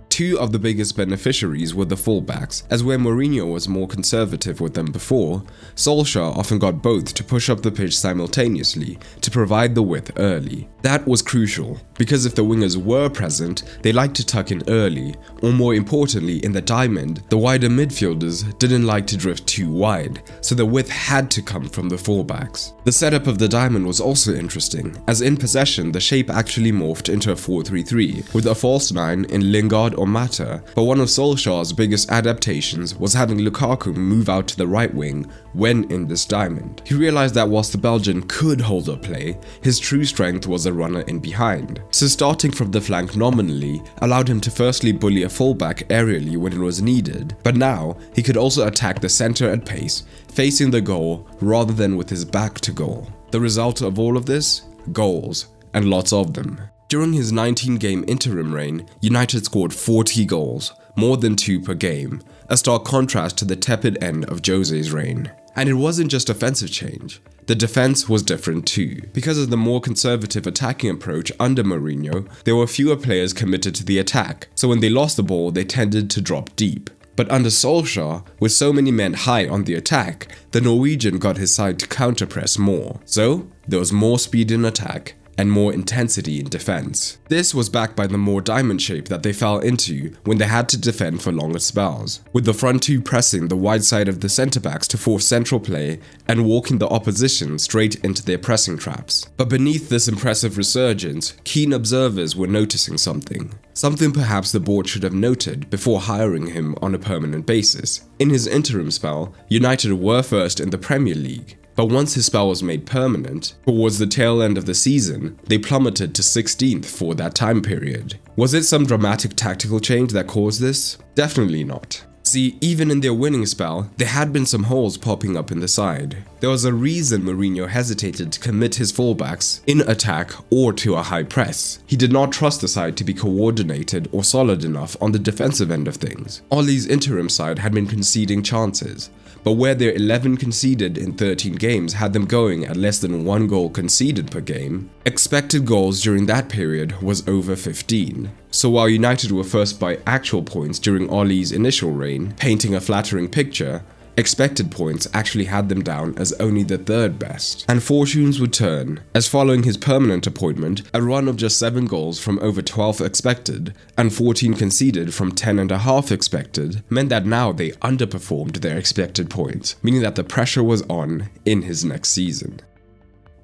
Two of the biggest beneficiaries were the fullbacks, as where Mourinho was more conservative with them before, Solskjaer often got both to push up the pitch simultaneously to provide the width early. That was crucial, because if the wingers were present, they liked to tuck in early, or more importantly in the diamond, the wider midfielders didn't like to drift too wide, so the width had to come from the fullbacks. The setup of the diamond was also interesting, as in possession the shape actually morphed into a 4-3-3, with a false 9 in Lingard or Mata, but one of Solskjaer's biggest adaptations was having Lukaku move out to the right wing when in this diamond. He realized that whilst the Belgian could hold up play, his true strength was a runner in behind. So starting from the flank nominally allowed him to firstly bully a fullback aerially when it was needed, but now he could also attack the center at pace, facing the goal rather than with his back to goal. The result of all of this? Goals, and lots of them. During his 19-game interim reign, United scored 40 goals, more than 2 per game, a stark contrast to the tepid end of Jose's reign. And it wasn't just offensive change. The defense was different too. Because of the more conservative attacking approach under Mourinho, there were fewer players committed to the attack, so when they lost the ball, they tended to drop deep. But under Solskjaer, with so many men high on the attack, the Norwegian got his side to counter-press more. So, there was more speed in attack and more intensity in defense. This was backed by the more diamond shape that they fell into when they had to defend for longer spells, with the front two pressing the wide side of the centre-backs to force central play and walking the opposition straight into their pressing traps. But beneath this impressive resurgence, keen observers were noticing something. Something perhaps the board should have noted before hiring him on a permanent basis. In his interim spell, United were first in the Premier League. But once his spell was made permanent, towards the tail end of the season, they plummeted to 16th for that time period. Was it some dramatic tactical change that caused this? Definitely not. See, even in their winning spell, there had been some holes popping up in the side. There was a reason Mourinho hesitated to commit his fullbacks in attack or to a high press. He did not trust the side to be coordinated or solid enough on the defensive end of things. Ole's interim side had been conceding chances, but where their 11 conceded in 13 games had them going at less than 1 goal conceded per game, expected goals during that period was over 15. So while United were first by actual points during Ole's initial reign, painting a flattering picture, expected points actually had them down as only the 3rd best. And fortunes would turn, as following his permanent appointment, a run of just 7 goals from over 12 expected and 14 conceded from 10.5 expected meant that now they underperformed their expected points, meaning that the pressure was on in his next season.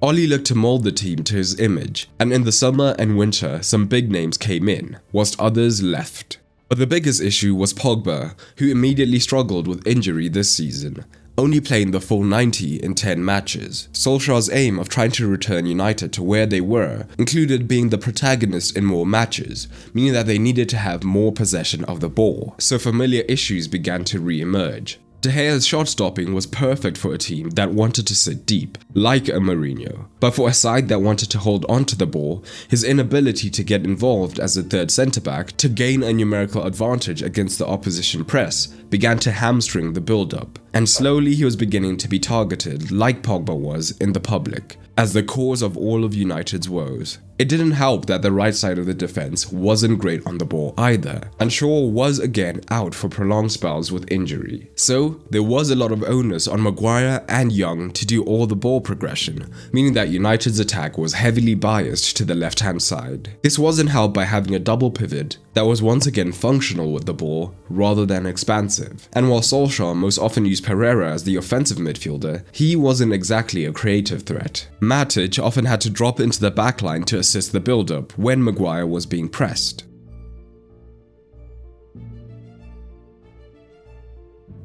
Ole looked to mold the team to his image, and in the summer and winter some big names came in, whilst others left. But the biggest issue was Pogba, who immediately struggled with injury this season, only playing the full 90 in 10 matches. Solskjaer's aim of trying to return United to where they were included being the protagonist in more matches, meaning that they needed to have more possession of the ball, so familiar issues began to re-emerge. De Gea's shot stopping was perfect for a team that wanted to sit deep, like a Mourinho. But for a side that wanted to hold onto the ball, his inability to get involved as a third centre-back to gain a numerical advantage against the opposition press began to hamstring the build-up. And slowly he was beginning to be targeted, like Pogba was in the public, as the cause of all of United's woes. It didn't help that the right side of the defense wasn't great on the ball either, and Shaw was again out for prolonged spells with injury. So there was a lot of onus on Maguire and Young to do all the ball progression, meaning that United's attack was heavily biased to the left-hand side. This wasn't helped by having a double pivot that was once again functional with the ball rather than expansive. And while Solskjaer most often used Pereira as the offensive midfielder, he wasn't exactly a creative threat. Matic often had to drop into the backline to assist the build-up when Maguire was being pressed.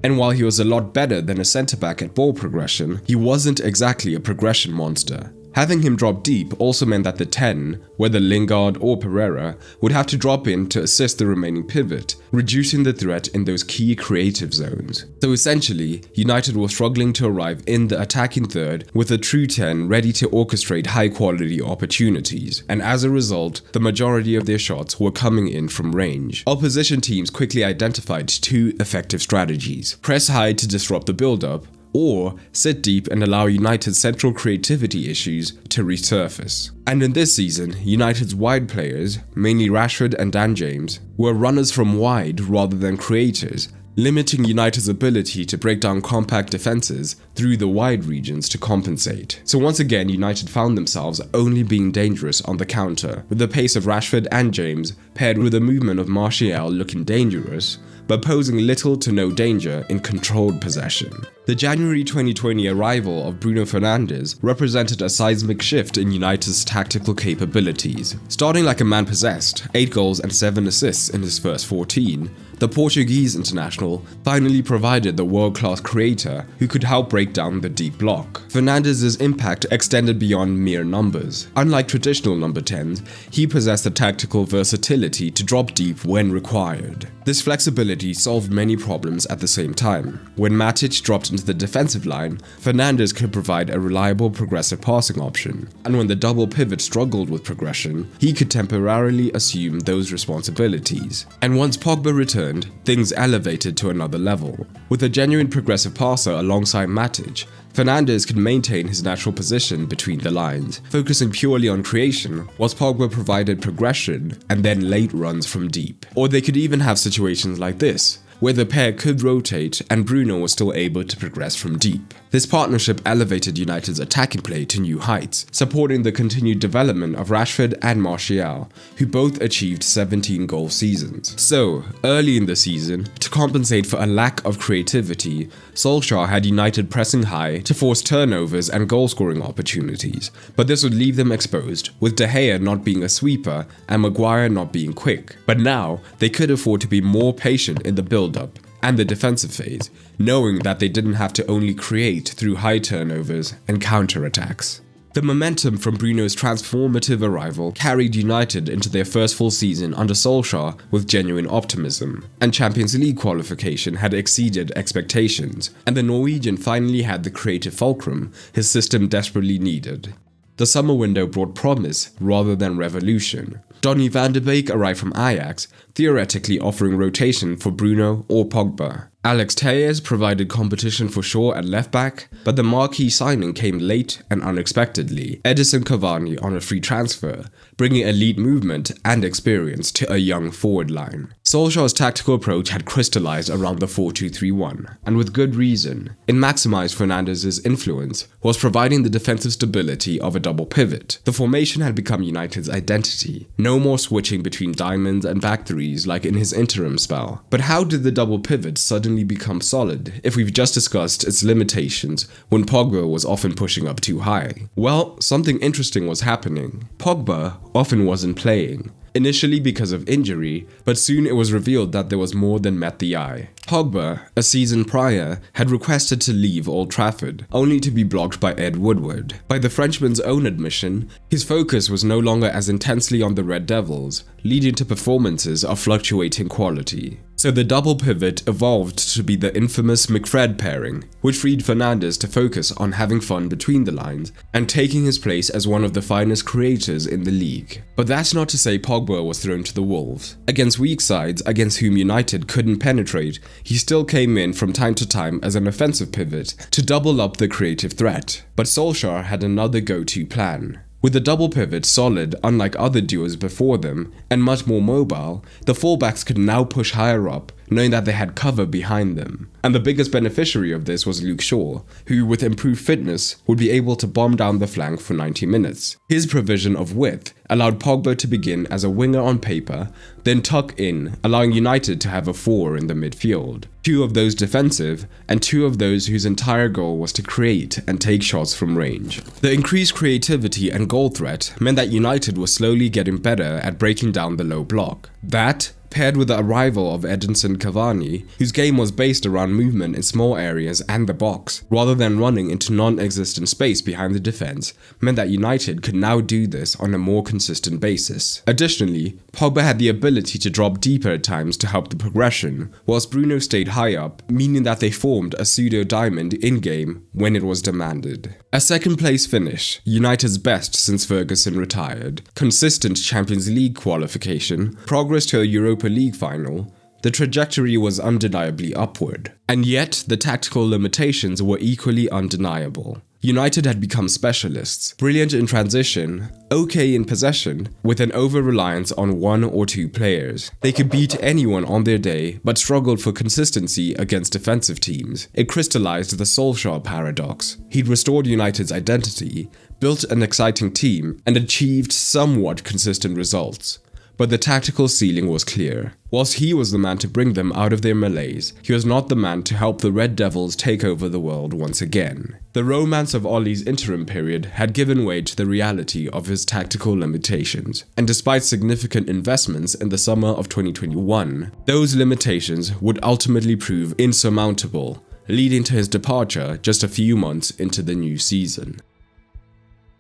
And while he was a lot better than a centre-back at ball progression, he wasn't exactly a progression monster. Having him drop deep also meant that the 10, whether Lingard or Pereira, would have to drop in to assist the remaining pivot, reducing the threat in those key creative zones. So essentially, United were struggling to arrive in the attacking third with a true 10 ready to orchestrate high-quality opportunities, and as a result, the majority of their shots were coming in from range. Opposition teams quickly identified two effective strategies: press high to disrupt the build-up, or sit deep and allow United's central creativity issues to resurface. And in this season, United's wide players, mainly Rashford and Dan James, were runners from wide rather than creators, limiting United's ability to break down compact defenses through the wide regions to compensate. So once again, United found themselves only being dangerous on the counter, with the pace of Rashford and James paired with the movement of Martial looking dangerous, but posing little to no danger in controlled possession. The January 2020 arrival of Bruno Fernandes represented a seismic shift in United's tactical capabilities. Starting like a man possessed, 8 goals and 7 assists in his first 14, the Portuguese international finally provided the world-class creator who could help break down the deep block. Fernandes' impact extended beyond mere numbers. Unlike traditional number 10s, he possessed the tactical versatility to drop deep when required. This flexibility solved many problems at the same time. When Matic dropped into the defensive line, Fernandes could provide a reliable progressive passing option, and when the double pivot struggled with progression, he could temporarily assume those responsibilities. And once Pogba returned, things elevated to another level. With a genuine progressive passer alongside Matic, Fernandes could maintain his natural position between the lines, focusing purely on creation, whilst Pogba provided progression and then late runs from deep. Or they could even have situations like this, where the pair could rotate and Bruno was still able to progress from deep. This partnership elevated United's attacking play to new heights, supporting the continued development of Rashford and Martial, who both achieved 17-goal seasons. So, early in the season, to compensate for a lack of creativity, Solskjaer had United pressing high to force turnovers and goal-scoring opportunities, but this would leave them exposed, with De Gea not being a sweeper and Maguire not being quick. But now, they could afford to be more patient in the build-up and the defensive phase, knowing that they didn't have to only create through high turnovers and counter-attacks. The momentum from Bruno's transformative arrival carried United into their first full season under Solskjaer with genuine optimism, and Champions League qualification had exceeded expectations, and the Norwegian finally had the creative fulcrum his system desperately needed. The summer window brought promise rather than revolution. Donny van de Beek arrived from Ajax, theoretically offering rotation for Bruno or Pogba. Alex Telles provided competition for Shaw at left back, but the marquee signing came late and unexpectedly. Edison Cavani on a free transfer, bringing elite movement and experience to a young forward line. Solskjaer's tactical approach had crystallized around the 4-2-3-1, and with good reason. It maximized Fernandes' influence, was providing the defensive stability of a double pivot. The formation had become United's identity. No more switching between diamonds and back threes like in his interim spell. But how did the double pivot suddenly become solid if we've just discussed its limitations when Pogba was often pushing up too high? Well, something interesting was happening. Pogba often wasn't playing. Initially because of injury, but soon it was revealed that there was more than met the eye. Pogba, a season prior, had requested to leave Old Trafford, only to be blocked by Ed Woodward. By the Frenchman's own admission, his focus was no longer as intensely on the Red Devils, leading to performances of fluctuating quality. So the double pivot evolved to be the infamous McFred pairing, which freed Fernandes to focus on having fun between the lines and taking his place as one of the finest creators in the league. But that's not to say Pogba was thrown to the wolves. Against weak sides against whom United couldn't penetrate, he still came in from time to time as an offensive pivot to double up the creative threat. But Solskjaer had another go-to plan. With the double pivot solid, unlike other duos before them, and much more mobile, the fullbacks could now push higher up, knowing that they had cover behind them. And the biggest beneficiary of this was Luke Shaw, who with improved fitness would be able to bomb down the flank for 90 minutes. His provision of width allowed Pogba to begin as a winger on paper, then tuck in, allowing United to have a 4 in the midfield. 2 of those defensive, and 2 of those whose entire goal was to create and take shots from range. The increased creativity and goal threat meant that United was slowly getting better at breaking down the low block. That, paired with the arrival of Edinson Cavani, whose game was based around movement in small areas and the box, rather than running into non-existent space behind the defense, meant that United could now do this on a more consistent basis. Additionally, Pogba had the ability to drop deeper at times to help the progression, whilst Bruno stayed high up, meaning that they formed a pseudo-diamond in-game when it was demanded. A second place finish, United's best since Ferguson retired, consistent Champions League qualification, progress to a Europa League final, the trajectory was undeniably upward. And yet, the tactical limitations were equally undeniable. United had become specialists, brilliant in transition, okay in possession, with an over-reliance on one or two players. They could beat anyone on their day, but struggled for consistency against defensive teams. It crystallized the Solskjaer paradox. He'd restored United's identity, built an exciting team, and achieved somewhat consistent results. But the tactical ceiling was clear. Whilst he was the man to bring them out of their malaise, he was not the man to help the Red Devils take over the world once again. The romance of Ole's interim period had given way to the reality of his tactical limitations, and despite significant investments in the summer of 2021, those limitations would ultimately prove insurmountable, leading to his departure just a few months into the new season.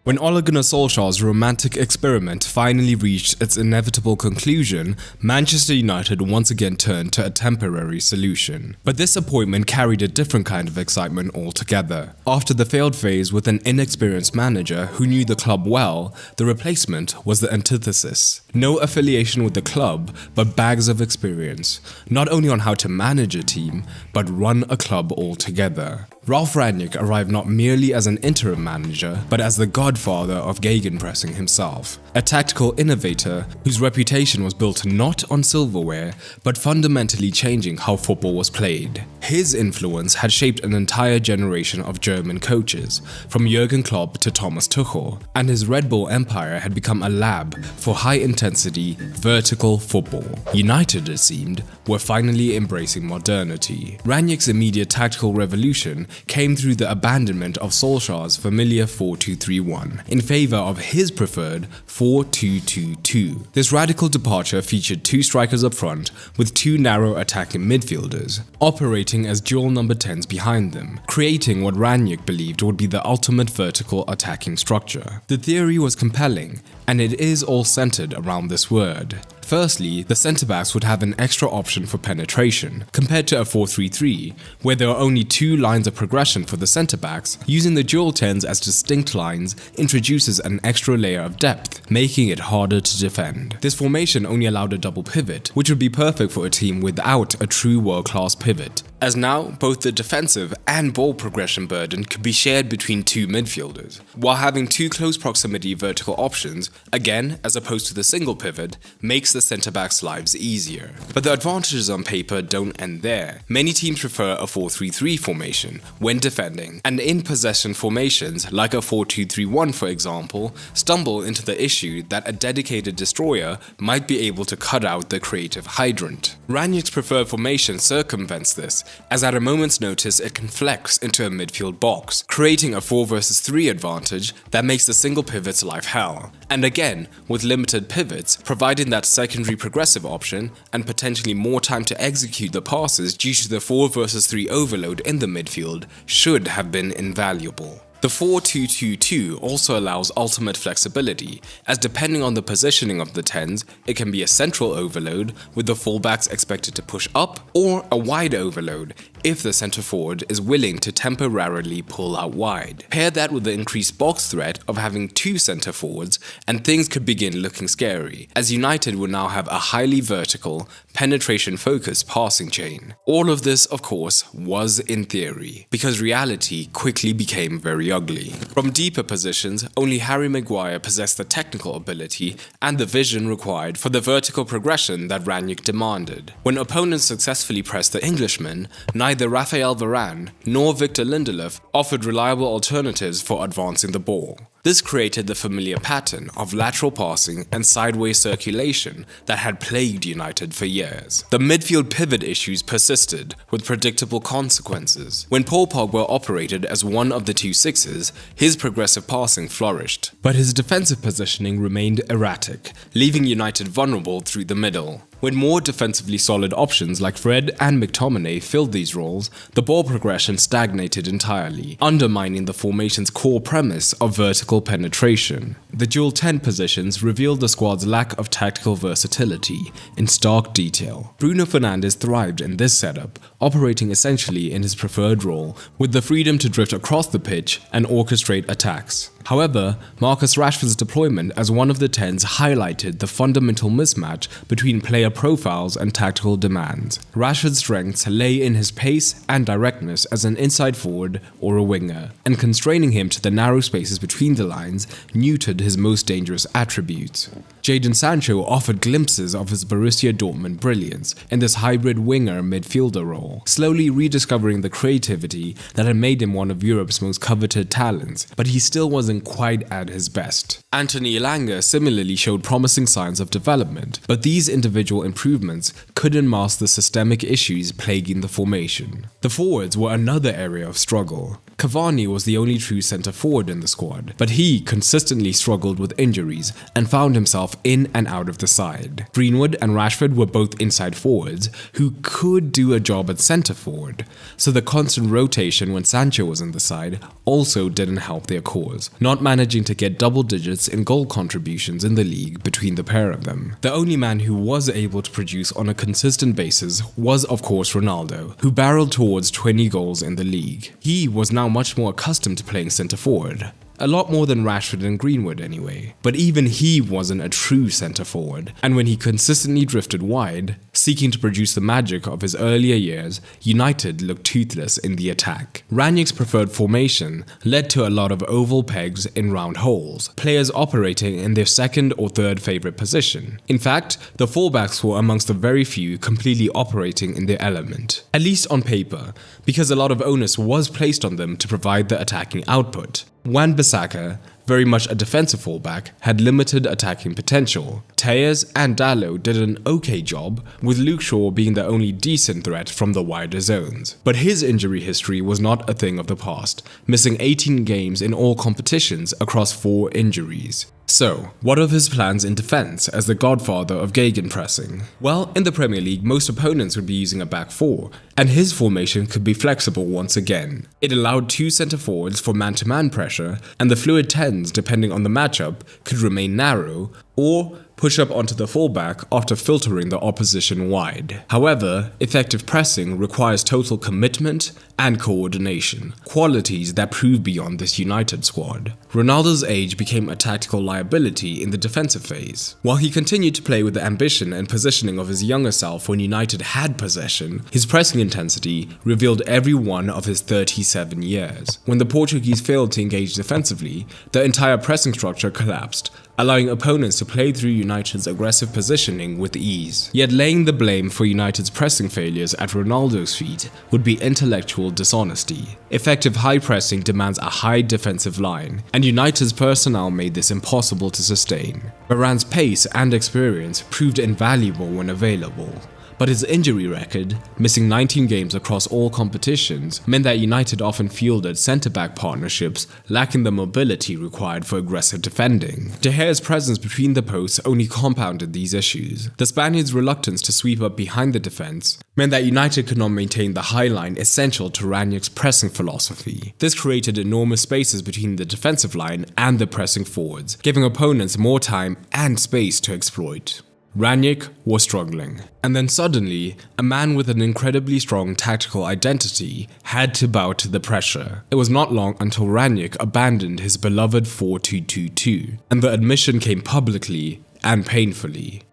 When Ole Gunnar Solskjaer's romantic experiment finally reached its inevitable conclusion, Manchester United once again turned to a temporary solution. But this appointment carried a different kind of excitement altogether. After the failed phase with an inexperienced manager who knew the club well, the replacement was the antithesis. No affiliation with the club, but bags of experience, not only on how to manage a team, but run a club altogether. Ralf Rangnick arrived not merely as an interim manager, but as the godfather of gegenpressing himself. A tactical innovator whose reputation was built not on silverware, but fundamentally changing how football was played. His influence had shaped an entire generation of German coaches, from Jurgen Klopp to Thomas Tuchel, and his Red Bull empire had become a lab for high-intensity, vertical football. United, it seemed, were finally embracing modernity. Rangnick's immediate tactical revolution came through the abandonment of Solskjaer's familiar 4-2-3-1 in favour of his preferred 4-2-2-2. This radical departure featured two strikers up front with two narrow attacking midfielders, operating as dual number 10s behind them, creating what Rangnick believed would be the ultimate vertical attacking structure. The theory was compelling, and it is all centered around this word. Firstly, the centre-backs would have an extra option for penetration, compared to a 4-3-3, where there are only two lines of progression for the centre-backs. Using the dual 10s as distinct lines introduces an extra layer of depth, making it harder to defend. This formation only allowed a double pivot, which would be perfect for a team without a true world-class pivot, as now both the defensive and ball progression burden could be shared between two midfielders, while having two close proximity vertical options, again as opposed to the single pivot, makes the centre-backs' lives easier. But the advantages on paper don't end there. Many teams prefer a 4-3-3 formation when defending, and in possession formations like a 4-2-3-1 for example, stumble into the issue that a dedicated destroyer might be able to cut out the creative hydrant. Rangnick's preferred formation circumvents this, as at a moment's notice it can flex into a midfield box, creating a 4 versus 3 advantage that makes the single pivot's life hell. And again, with limited pivots, providing that secondary progressive option and potentially more time to execute the passes due to the 4 versus 3 overload in the midfield should have been invaluable. The 4-2-2-2 also allows ultimate flexibility, as depending on the positioning of the 10s, it can be a central overload with the fullbacks expected to push up, or a wide overload if the centre forward is willing to temporarily pull out wide. Pair that with the increased box threat of having two centre forwards and things could begin looking scary, as United will now have a highly vertical, penetration-focused passing chain. All of this, of course, was in theory, because reality quickly became very ugly. From deeper positions, only Harry Maguire possessed the technical ability and the vision required for the vertical progression that Rangnick demanded. When opponents successfully pressed the Englishman, neither Raphael Varane nor Victor Lindelof offered reliable alternatives for advancing the ball. This created the familiar pattern of lateral passing and sideways circulation that had plagued United for years. The midfield pivot issues persisted, with predictable consequences. When Paul Pogba operated as one of the two sixes, his progressive passing flourished, but his defensive positioning remained erratic, leaving United vulnerable through the middle. When more defensively solid options like Fred and McTominay filled these roles, the ball progression stagnated entirely, undermining the formation's core premise of vertical penetration. The dual 10 positions revealed the squad's lack of tactical versatility in stark detail. Bruno Fernandes thrived in this setup, operating essentially in his preferred role, with the freedom to drift across the pitch and orchestrate attacks. However, Marcus Rashford's deployment as one of the 10s highlighted the fundamental mismatch between player profiles and tactical demands. Rashford's strengths lay in his pace and directness as an inside forward or a winger, and constraining him to the narrow spaces between the lines neutered his most dangerous attributes. Jadon Sancho offered glimpses of his Borussia Dortmund brilliance in this hybrid winger midfielder role, slowly rediscovering the creativity that had made him one of Europe's most coveted talents, but he still wasn't quite at his best. Anthony Elanga similarly showed promising signs of development, but these individual improvements couldn't mask the systemic issues plaguing the formation. The forwards were another area of struggle. Cavani was the only true centre forward in the squad, but he consistently struggled with injuries and found himself in and out of the side. Greenwood and Rashford were both inside forwards who could do a job at centre forward, so the constant rotation when Sancho was in the side also didn't help their cause, not managing to get double digits in goal contributions in the league between the pair of them. The only man who was able to produce on a consistent basis was of course Ronaldo, who barreled towards 20 goals in the league. He was now much more accustomed to playing centre forward. A lot more than Rashford and Greenwood anyway. But even he wasn't a true centre forward, and when he consistently drifted wide, seeking to produce the magic of his earlier years, United looked toothless in the attack. Rangnick's preferred formation led to a lot of oval pegs in round holes, players operating in their second or third favourite position. In fact, the fullbacks were amongst the very few completely operating in their element, at least on paper, because a lot of onus was placed on them to provide the attacking output. Wan-Bissaka, very much a defensive fullback, had limited attacking potential. Tejas and Dalot did an okay job, with Luke Shaw being the only decent threat from the wider zones. But his injury history was not a thing of the past, missing 18 games in all competitions across 4 injuries. So, what of his plans in defense as the godfather of gegenpressing? Well, in the Premier League, most opponents would be using a back 4, and his formation could be flexible once again. It allowed 2 centre forwards for man-to-man pressure, and the fluid 10s, depending on the matchup, could remain narrow, or push up onto the fullback after filtering the opposition wide. However, effective pressing requires total commitment and coordination, qualities that prove beyond this United squad. Ronaldo's age became a tactical liability in the defensive phase. While he continued to play with the ambition and positioning of his younger self when United had possession, his pressing intensity revealed every one of his 37 years. When the Portuguese failed to engage defensively, the entire pressing structure collapsed, allowing opponents to play through United's aggressive positioning with ease. Yet laying the blame for United's pressing failures at Ronaldo's feet would be intellectual dishonesty. Effective high pressing demands a high defensive line, and United's personnel made this impossible to sustain. Varane's pace and experience proved invaluable when available. But his injury record, missing 19 games across all competitions, meant that United often fielded centre-back partnerships lacking the mobility required for aggressive defending. De Gea's presence between the posts only compounded these issues. The Spaniards' reluctance to sweep up behind the defence meant that United could not maintain the high line essential to Rangnick's pressing philosophy. This created enormous spaces between the defensive line and the pressing forwards, giving opponents more time and space to exploit. Rangnick was struggling. And then suddenly, a man with an incredibly strong tactical identity had to bow to the pressure. It was not long until Rangnick abandoned his beloved 4-2-2-2, and the admission came publicly and painfully.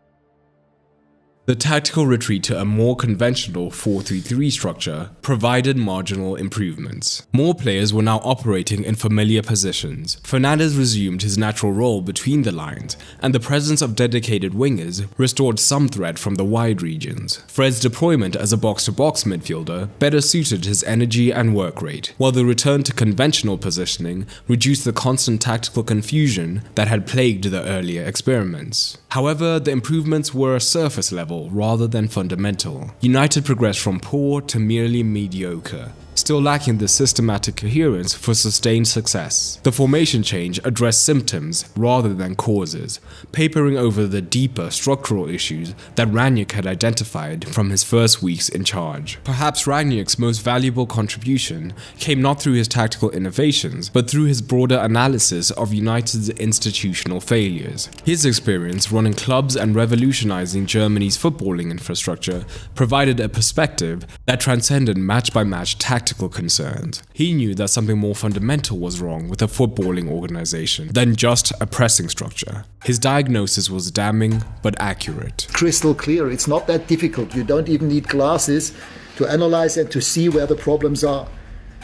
The tactical retreat to a more conventional 4-3-3 structure provided marginal improvements. More players were now operating in familiar positions. Fernandes resumed his natural role between the lines, and the presence of dedicated wingers restored some threat from the wide regions. Fred's deployment as a box-to-box midfielder better suited his energy and work rate, while the return to conventional positioning reduced the constant tactical confusion that had plagued the earlier experiments. However, the improvements were surface level rather than fundamental. United progressed from poor to merely mediocre, still lacking the systematic coherence for sustained success. The formation change addressed symptoms rather than causes, papering over the deeper structural issues that Rangnick had identified from his first weeks in charge. Perhaps Rangnick's most valuable contribution came not through his tactical innovations, but through his broader analysis of United's institutional failures. His experience running clubs and revolutionizing Germany's footballing infrastructure provided a perspective that transcended match-by-match tactical concerns. He knew that something more fundamental was wrong with a footballing organization than just a pressing structure. His diagnosis was damning but accurate. Crystal clear. It's not that difficult. You don't even need glasses to analyze and to see where the problems are.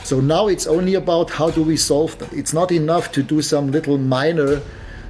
So now it's only about how do we solve them. It's not enough to do some little minor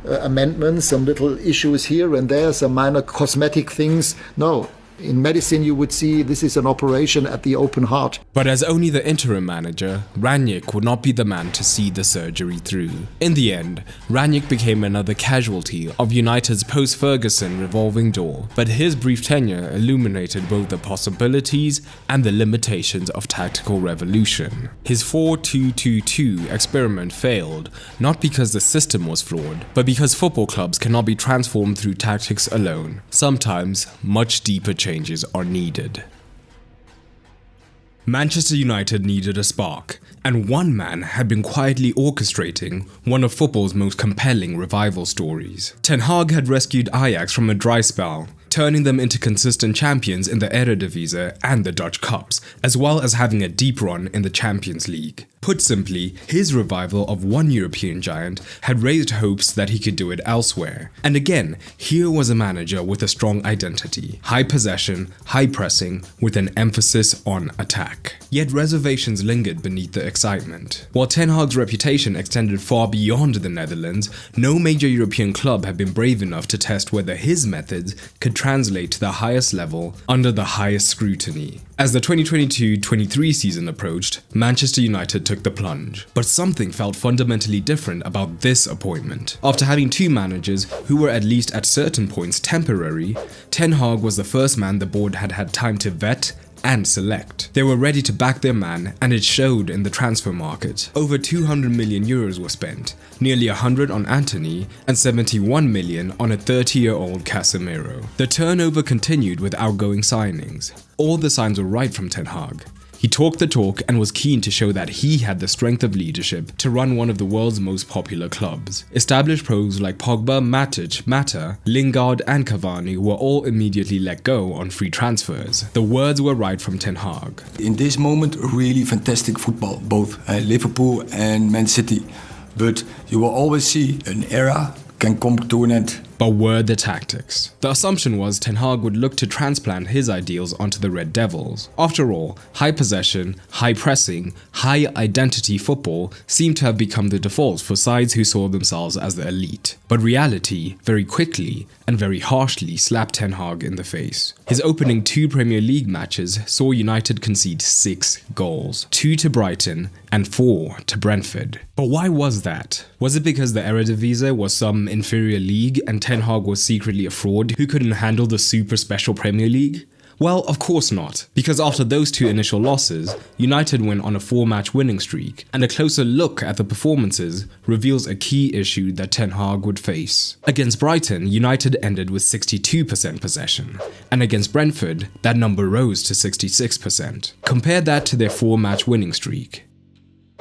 amendments, some little issues here and there, some minor cosmetic things. No. In medicine, you would see this is an operation at the open heart. But as only the interim manager, Rangnick would not be the man to see the surgery through. In the end, Rangnick became another casualty of United's post-Ferguson revolving door, but his brief tenure illuminated both the possibilities and the limitations of tactical revolution. His 4-2-2-2 experiment failed, not because the system was flawed, but because football clubs cannot be transformed through tactics alone. Sometimes, much deeper changes are needed. Manchester United needed a spark, and one man had been quietly orchestrating one of football's most compelling revival stories. Ten Hag had rescued Ajax from a dry spell, turning them into consistent champions in the Eredivisie and the Dutch Cups, as well as having a deep run in the Champions League. Put simply, his revival of one European giant had raised hopes that he could do it elsewhere. And again, here was a manager with a strong identity, high possession, high pressing, with an emphasis on attack. Yet reservations lingered beneath the excitement. While Ten Hag's reputation extended far beyond the Netherlands, no major European club had been brave enough to test whether his methods could translate to the highest level under the highest scrutiny. As the 2022-23 season approached, Manchester United took the plunge. But something felt fundamentally different about this appointment. After having two managers who were at least at certain points temporary, Ten Hag was the first man the board had had time to vet and select. They were ready to back their man, and it showed in the transfer market. Over 200 million euros were spent, nearly 100 on Antony and 71 million on a 30-year-old Casemiro. The turnover continued with outgoing signings. All the signs were right from Ten Hag. He talked the talk and was keen to show that he had the strength of leadership to run one of the world's most popular clubs. Established pros like Pogba, Matic, Mata, Lingard and Cavani were all immediately let go on free transfers. The words were right from Ten Hag. In this moment, really fantastic football, both Liverpool and Man City. But you will always see an era can come to an end. But were the tactics? The assumption was Ten Hag would look to transplant his ideals onto the Red Devils. After all, high possession, high pressing, high identity football seemed to have become the default for sides who saw themselves as the elite. But reality, very quickly and very harshly, slapped Ten Hag in the face. His opening 2 Premier League matches saw United concede 6 goals, 2 to Brighton and 4 to Brentford. But why was that? Was it because the Eredivisie was some inferior league and Ten Hag was secretly a fraud who couldn't handle the super special Premier League? Well, of course not, because after those 2 initial losses, United went on a 4-match winning streak, and a closer look at the performances reveals a key issue that Ten Hag would face. Against Brighton, United ended with 62% possession, and against Brentford, that number rose to 66%. Compare that to their 4-match winning streak.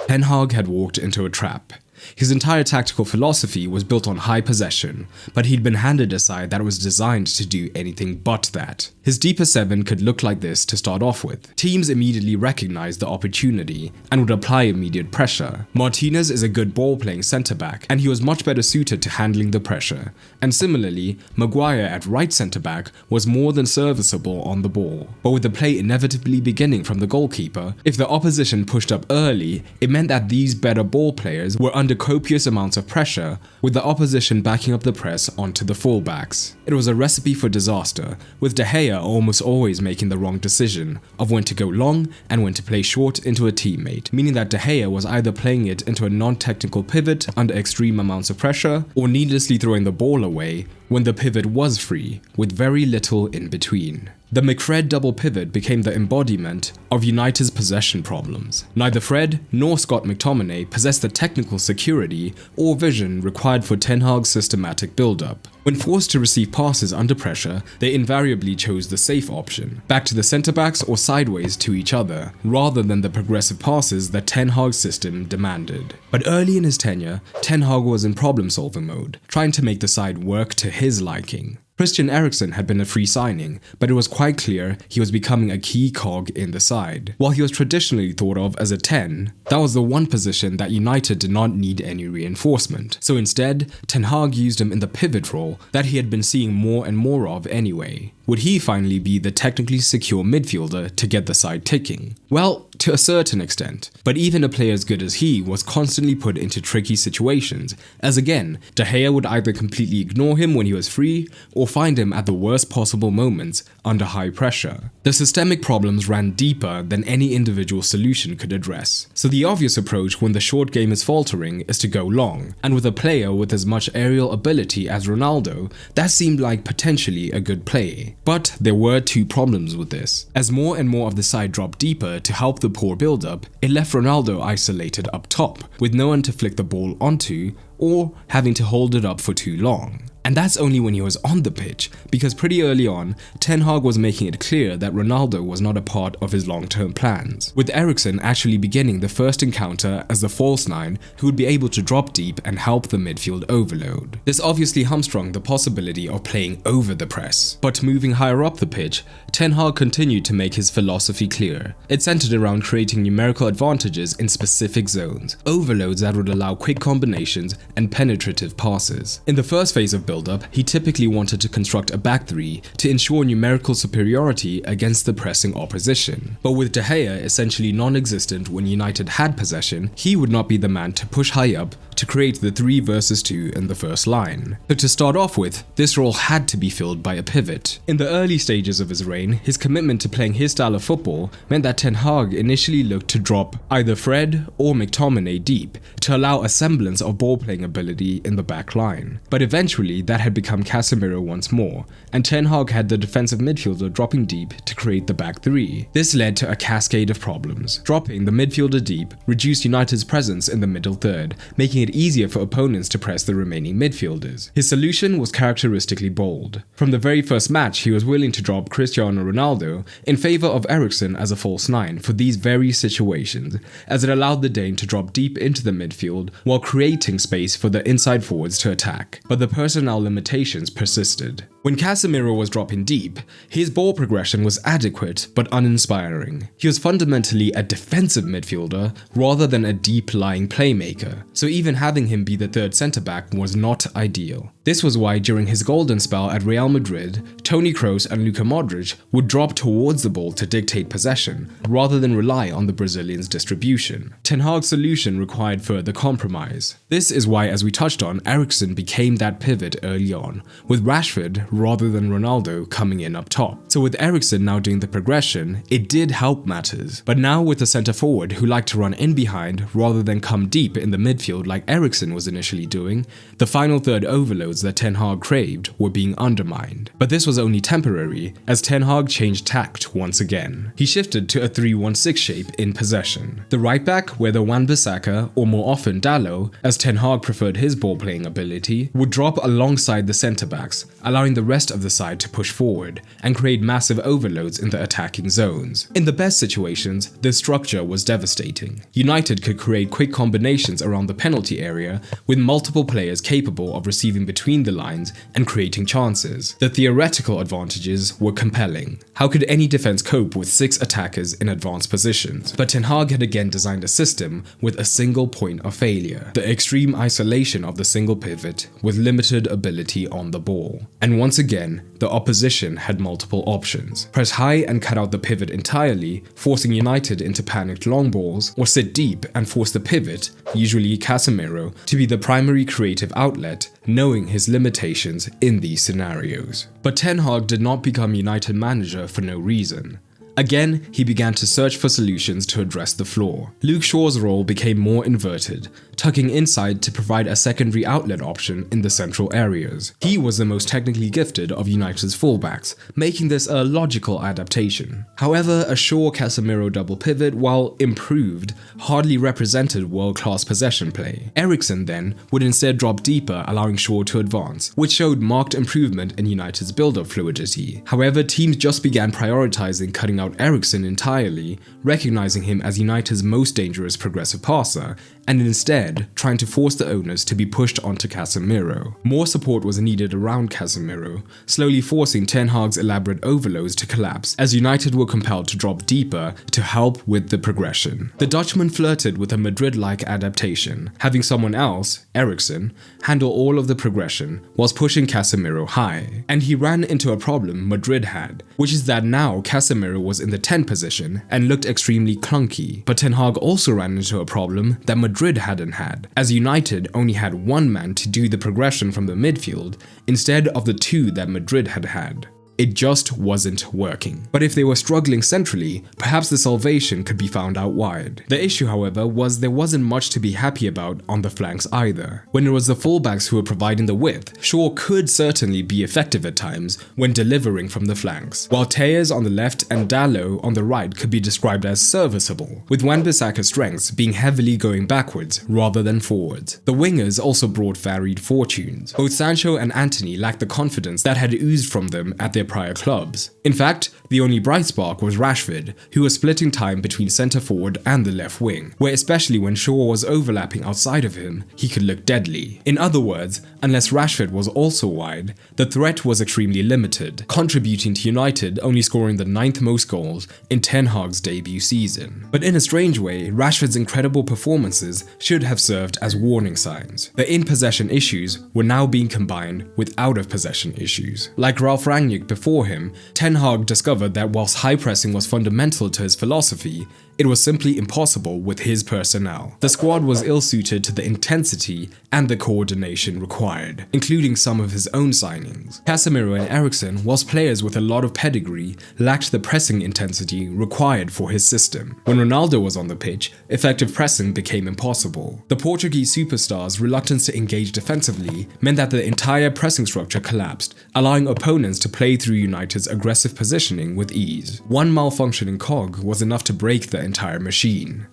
Ten Hag had walked into a trap. His entire tactical philosophy was built on high possession, but he'd been handed a side that was designed to do anything but that. His deeper 7 could look like this to start off with. Teams immediately recognized the opportunity and would apply immediate pressure. Martinez is a good ball-playing centre-back, and he was much better suited to handling the pressure. And similarly, Maguire at right centre-back was more than serviceable on the ball. But with the play inevitably beginning from the goalkeeper, if the opposition pushed up early, it meant that these better ball players were under copious amounts of pressure, with the opposition backing up the press onto the fullbacks. It was a recipe for disaster, with De Gea almost always making the wrong decision of when to go long and when to play short into a teammate, meaning that De Gea was either playing it into a non-technical pivot under extreme amounts of pressure, or needlessly throwing the ball away when the pivot was free, with very little in between. The McFred double pivot became the embodiment of United's possession problems. Neither Fred nor Scott McTominay possessed the technical security or vision required for Ten Hag's systematic build-up. When forced to receive passes under pressure, they invariably chose the safe option, back to the centre-backs or sideways to each other, rather than the progressive passes that Ten Hag's system demanded. But early in his tenure, Ten Hag was in problem-solving mode, trying to make the side work to his liking. Christian Eriksen had been a free signing, but it was quite clear he was becoming a key cog in the side. While he was traditionally thought of as a 10, that was the one position that United did not need any reinforcement. So instead, Ten Hag used him in the pivot role that he had been seeing more and more of anyway. Would he finally be the technically secure midfielder to get the side ticking? Well, to a certain extent, but even a player as good as he was constantly put into tricky situations, as again, De Gea would either completely ignore him when he was free, or find him at the worst possible moments under high pressure. The systemic problems ran deeper than any individual solution could address. So the obvious approach when the short game is faltering is to go long, and with a player with as much aerial ability as Ronaldo, that seemed like potentially a good play. But there were two problems with this. As more and more of the side dropped deeper to help the poor build-up, it left Ronaldo isolated up top, with no one to flick the ball onto, or having to hold it up for too long. And that's only when he was on the pitch, because pretty early on, Ten Hag was making it clear that Ronaldo was not a part of his long-term plans, with Eriksen actually beginning the first encounter as the false 9 who would be able to drop deep and help the midfield overload. This obviously hamstrung the possibility of playing over the press, but moving higher up the pitch, Ten Hag continued to make his philosophy clear. It centered around creating numerical advantages in specific zones, overloads that would allow quick combinations and penetrative passes. In the first phase of build-up, he typically wanted to construct a back 3 to ensure numerical superiority against the pressing opposition. But with De Gea essentially non-existent when United had possession, he would not be the man to push high up to create the 3 versus 2 in the first line. So to start off with, this role had to be filled by a pivot. In the early stages of his reign, his commitment to playing his style of football meant that Ten Hag initially looked to drop either Fred or McTominay deep to allow a semblance of ball-playing ability in the back line. But eventually, that had become Casemiro once more, and Ten Hag had the defensive midfielder dropping deep to create the back 3. This led to a cascade of problems. Dropping the midfielder deep reduced United's presence in the middle third, making it easier for opponents to press the remaining midfielders. His solution was characteristically bold. From the very first match, he was willing to drop Cristiano Ronaldo in favor of Eriksen as a false 9 for these very situations, as it allowed the Dane to drop deep into the midfield while creating space for the inside forwards to attack. But the personnel limitations persisted. When Casemiro was dropping deep, his ball progression was adequate but uninspiring. He was fundamentally a defensive midfielder rather than a deep-lying playmaker, so even having him be the third centre-back was not ideal. This was why during his golden spell at Real Madrid, Toni Kroos and Luka Modric would drop towards the ball to dictate possession, rather than rely on the Brazilians' distribution. Ten Hag's solution required further compromise. This is why, as we touched on, Eriksen became that pivot early on, with Rashford rather than Ronaldo coming in up top. So with Eriksen now doing the progression, it did help matters. But now with a centre forward who liked to run in behind rather than come deep in the midfield like Eriksen was initially doing, the final third overloads that Ten Hag craved were being undermined. But this was was only temporary, as Ten Hag changed tact once again. He shifted to a 3-1-6 shape in possession. The right back, whether Wan-Bissaka or more often Dalot, as Ten Hag preferred his ball-playing ability, would drop alongside the centre-backs, allowing the rest of the side to push forward and create massive overloads in the attacking zones. In the best situations, this structure was devastating. United could create quick combinations around the penalty area with multiple players capable of receiving between the lines and creating chances. The theoretical advantages were compelling. How could any defense cope with 6 attackers in advanced positions? But Ten Hag had again designed a system with a single point of failure: the extreme isolation of the single pivot with limited ability on the ball. And once again, the opposition had multiple options: press high and cut out the pivot entirely, forcing United into panicked long balls, or sit deep and force the pivot, usually Casemiro, to be the primary creative outlet, knowing his limitations in these scenarios. But Ten Hag did not become United manager for no reason. Again, he began to search for solutions to address the flaw. Luke Shaw's role became more inverted, tucking inside to provide a secondary outlet option in the central areas. He was the most technically gifted of United's fullbacks, making this a logical adaptation. However, a Shaw-Casemiro double pivot, while improved, hardly represented world-class possession play. Eriksen then would instead drop deeper, allowing Shaw to advance, which showed marked improvement in United's build-up fluidity. However, teams just began prioritizing cutting out Eriksen entirely, recognizing him as United's most dangerous progressive passer, and instead trying to force the owners to be pushed onto Casemiro. More support was needed around Casemiro, slowly forcing Ten Hag's elaborate overloads to collapse as United were compelled to drop deeper to help with the progression. The Dutchman flirted with a Madrid-like adaptation, having someone else, Eriksen, handle all of the progression whilst pushing Casemiro high. And he ran into a problem Madrid had, which is that now Casemiro was in the 10 position and looked extremely clunky. But Ten Hag also ran into a problem that Madrid hadn't had, as United only had one man to do the progression from the midfield instead of the 2 that Madrid had had. It just wasn't working. But if they were struggling centrally, perhaps the salvation could be found out wide. The issue, however, was there wasn't much to be happy about on the flanks either. When it was the fullbacks who were providing the width, Shaw could certainly be effective at times when delivering from the flanks, while Tejes on the left and Dalot on the right could be described as serviceable, with Wan-Bissaka's strengths being heavily going backwards rather than forwards. The wingers also brought varied fortunes. Both Sancho and Antony lacked the confidence that had oozed from them at their prior clubs. In fact, the only bright spark was Rashford, who was splitting time between centre forward and the left wing, where especially when Shaw was overlapping outside of him, he could look deadly. In other words, unless Rashford was also wide, the threat was extremely limited, contributing to United only scoring the 9th most goals in Ten Hag's debut season. But in a strange way, Rashford's incredible performances should have served as warning signs. The in-possession issues were now being combined with out-of-possession issues. Like Ralf Rangnick before him, Ten Hag discovered that whilst high pressing was fundamental to his philosophy, it was simply impossible with his personnel. The squad was ill-suited to the intensity and the coordination required, including some of his own signings. Casemiro and Eriksen, whilst players with a lot of pedigree, lacked the pressing intensity required for his system. When Ronaldo was on the pitch, effective pressing became impossible. The Portuguese superstar's reluctance to engage defensively meant that the entire pressing structure collapsed, allowing opponents to play through United's aggressive positioning with ease. One malfunctioning cog was enough to break the entire machine.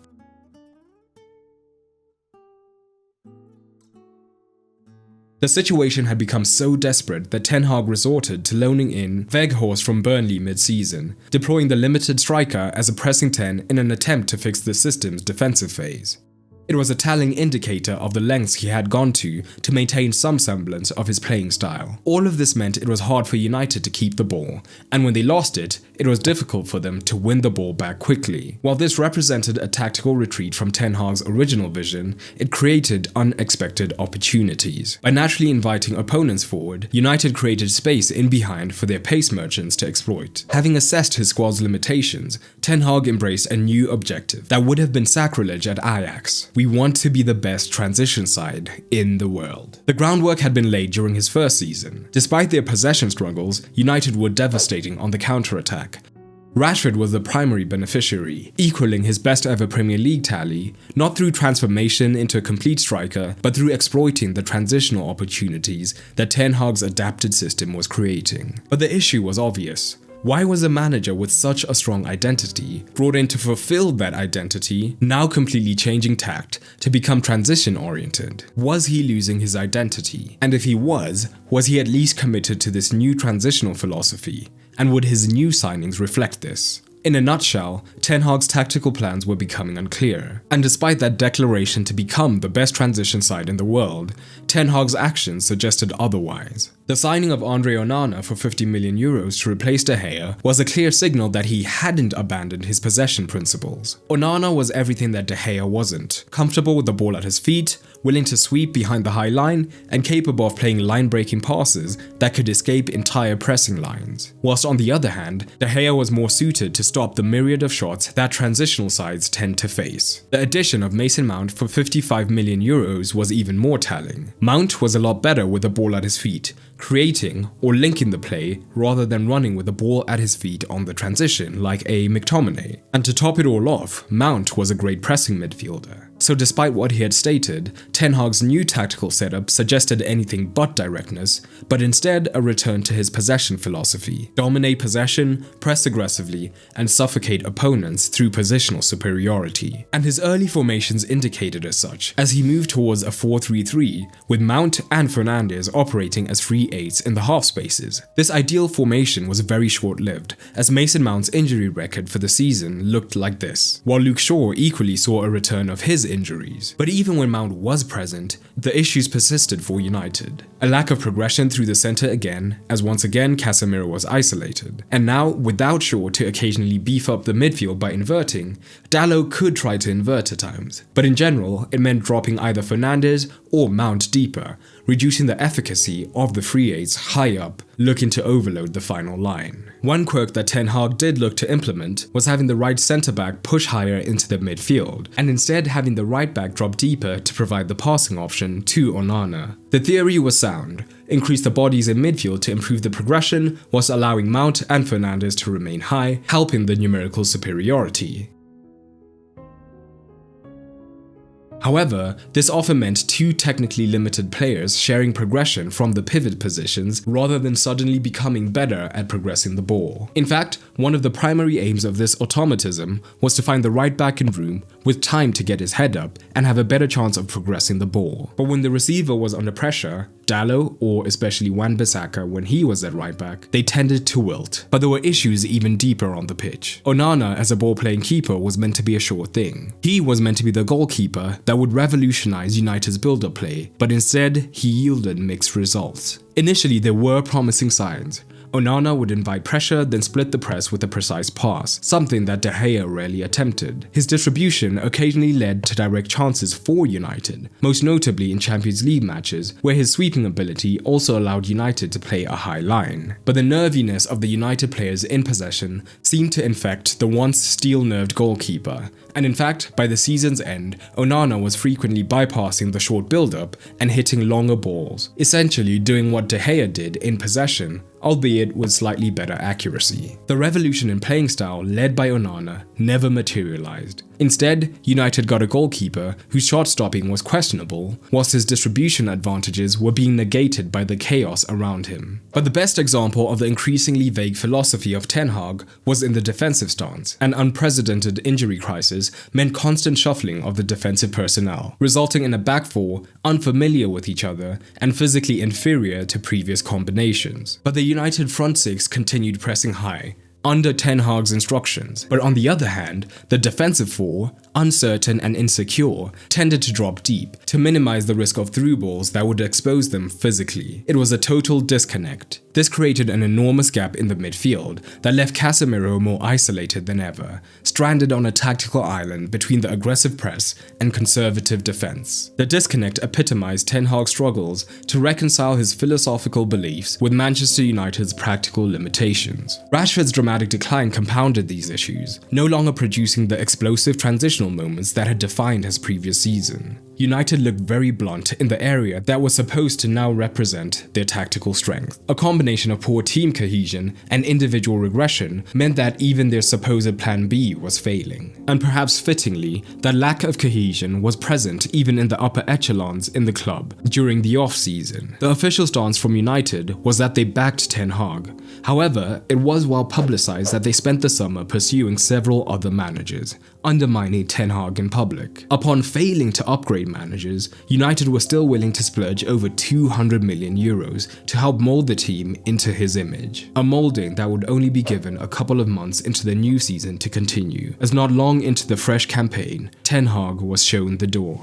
The situation had become so desperate that Ten Hag resorted to loaning in Weghorst from Burnley mid-season, deploying the limited striker as a pressing 10 in an attempt to fix the system's defensive phase. It was a telling indicator of the lengths he had gone to maintain some semblance of his playing style. All of this meant it was hard for United to keep the ball, and when they lost it, it was difficult for them to win the ball back quickly. While this represented a tactical retreat from Ten Hag's original vision, it created unexpected opportunities. By naturally inviting opponents forward, United created space in behind for their pace merchants to exploit. Having assessed his squad's limitations, Ten Hag embraced a new objective that would have been sacrilege at Ajax. We want to be the best transition side in the world. The groundwork had been laid during his first season. Despite their possession struggles, United were devastating on the counter-attack. Rashford was the primary beneficiary, equaling his best ever Premier League tally, not through transformation into a complete striker, but through exploiting the transitional opportunities that Ten Hag's adapted system was creating. But the issue was obvious. Why was a manager with such a strong identity brought in to fulfill that identity now completely changing tact to become transition oriented? Was he losing his identity? And if he was he at least committed to this new transitional philosophy? And would his new signings reflect this? In a nutshell, Ten Hag's tactical plans were becoming unclear, and despite that declaration to become the best transition side in the world, Ten Hag's actions suggested otherwise. The signing of Andre Onana for €50 million to replace De Gea was a clear signal that he hadn't abandoned his possession principles. Onana was everything that De Gea wasn't, comfortable with the ball at his feet, willing to sweep behind the high line, and capable of playing line-breaking passes that could escape entire pressing lines. Whilst on the other hand, De Gea was more suited to stop the myriad of shots that transitional sides tend to face. The addition of Mason Mount for €55 million was even more telling. Mount was a lot better with the ball at his feet, creating or linking the play rather than running with the ball at his feet on the transition like a McTominay. And to top it all off, Mount was a great pressing midfielder. So despite what he had stated, Ten Hag's new tactical setup suggested anything but directness, but instead a return to his possession philosophy. Dominate possession, press aggressively, and suffocate opponents through positional superiority. And his early formations indicated as such, as he moved towards a 4-3-3, with Mount and Fernandes operating as free eights in the half spaces. This ideal formation was very short-lived, as Mason Mount's injury record for the season looked like this, while Luke Shaw equally saw a return of his injuries. But even when Mount was present, the issues persisted for United. A lack of progression through the centre again, as once again Casemiro was isolated. And now, without Shaw to occasionally beef up the midfield by inverting, Dalot could try to invert at times. But in general, it meant dropping either Fernandes or Mount deeper, reducing the efficacy of the free eights high up, looking to overload the final line. One quirk that Ten Hag did look to implement was having the right centre-back push higher into the midfield, and instead having the right-back drop deeper to provide the passing option to Onana. The theory was sound: increase the bodies in midfield to improve the progression, whilst allowing Mount and Fernandes to remain high, helping the numerical superiority. However, this often meant two technically limited players sharing progression from the pivot positions rather than suddenly becoming better at progressing the ball. In fact, one of the primary aims of this automatism was to find the right back in room with time to get his head up and have a better chance of progressing the ball. But when the receiver was under pressure, Dalot, or especially Wan-Bissaka when he was at right back, they tended to wilt. But there were issues even deeper on the pitch. Onana as a ball-playing keeper was meant to be a sure thing. He was meant to be the goalkeeper that would revolutionize United's build-up play, but instead he yielded mixed results. Initially there were promising signs. Onana would invite pressure, then split the press with a precise pass, something that De Gea rarely attempted. His distribution occasionally led to direct chances for United, most notably in Champions League matches, where his sweeping ability also allowed United to play a high line. But the nerviness of the United players in possession seemed to infect the once steel-nerved goalkeeper, and in fact, by the season's end, Onana was frequently bypassing the short build-up and hitting longer balls, essentially doing what De Gea did in possession, albeit with slightly better accuracy. The revolution in playing style led by Onana never materialized. Instead, United got a goalkeeper whose shot stopping was questionable, whilst his distribution advantages were being negated by the chaos around him. But the best example of the increasingly vague philosophy of Ten Hag was in the defensive stance. An unprecedented injury crisis meant constant shuffling of the defensive personnel, resulting in a back four unfamiliar with each other and physically inferior to previous combinations. But the United front six continued pressing high, under Ten Hag's instructions, but on the other hand, the defensive four, uncertain and insecure, tended to drop deep to minimize the risk of through balls that would expose them physically. It was a total disconnect. This created an enormous gap in the midfield that left Casemiro more isolated than ever, stranded on a tactical island between the aggressive press and conservative defense. The disconnect epitomized Ten Hag's struggles to reconcile his philosophical beliefs with Manchester United's practical limitations. Rashford's dramatic decline compounded these issues, no longer producing the explosive transitional moments that had defined his previous season. United looked very blunt in the area that was supposed to now represent their tactical strength. A combination of poor team cohesion and individual regression meant that even their supposed plan B was failing. And perhaps fittingly, that lack of cohesion was present even in the upper echelons in the club during the off-season. The official stance from United was that they backed Ten Hag. However, it was well publicized that they spent the summer pursuing several other managers, undermining Ten Hag in public. Upon failing to upgrade managers, United were still willing to splurge over 200 million euros to help mold the team into his image. A molding that would only be given a couple of months into the new season to continue, as not long into the fresh campaign, Ten Hag was shown the door.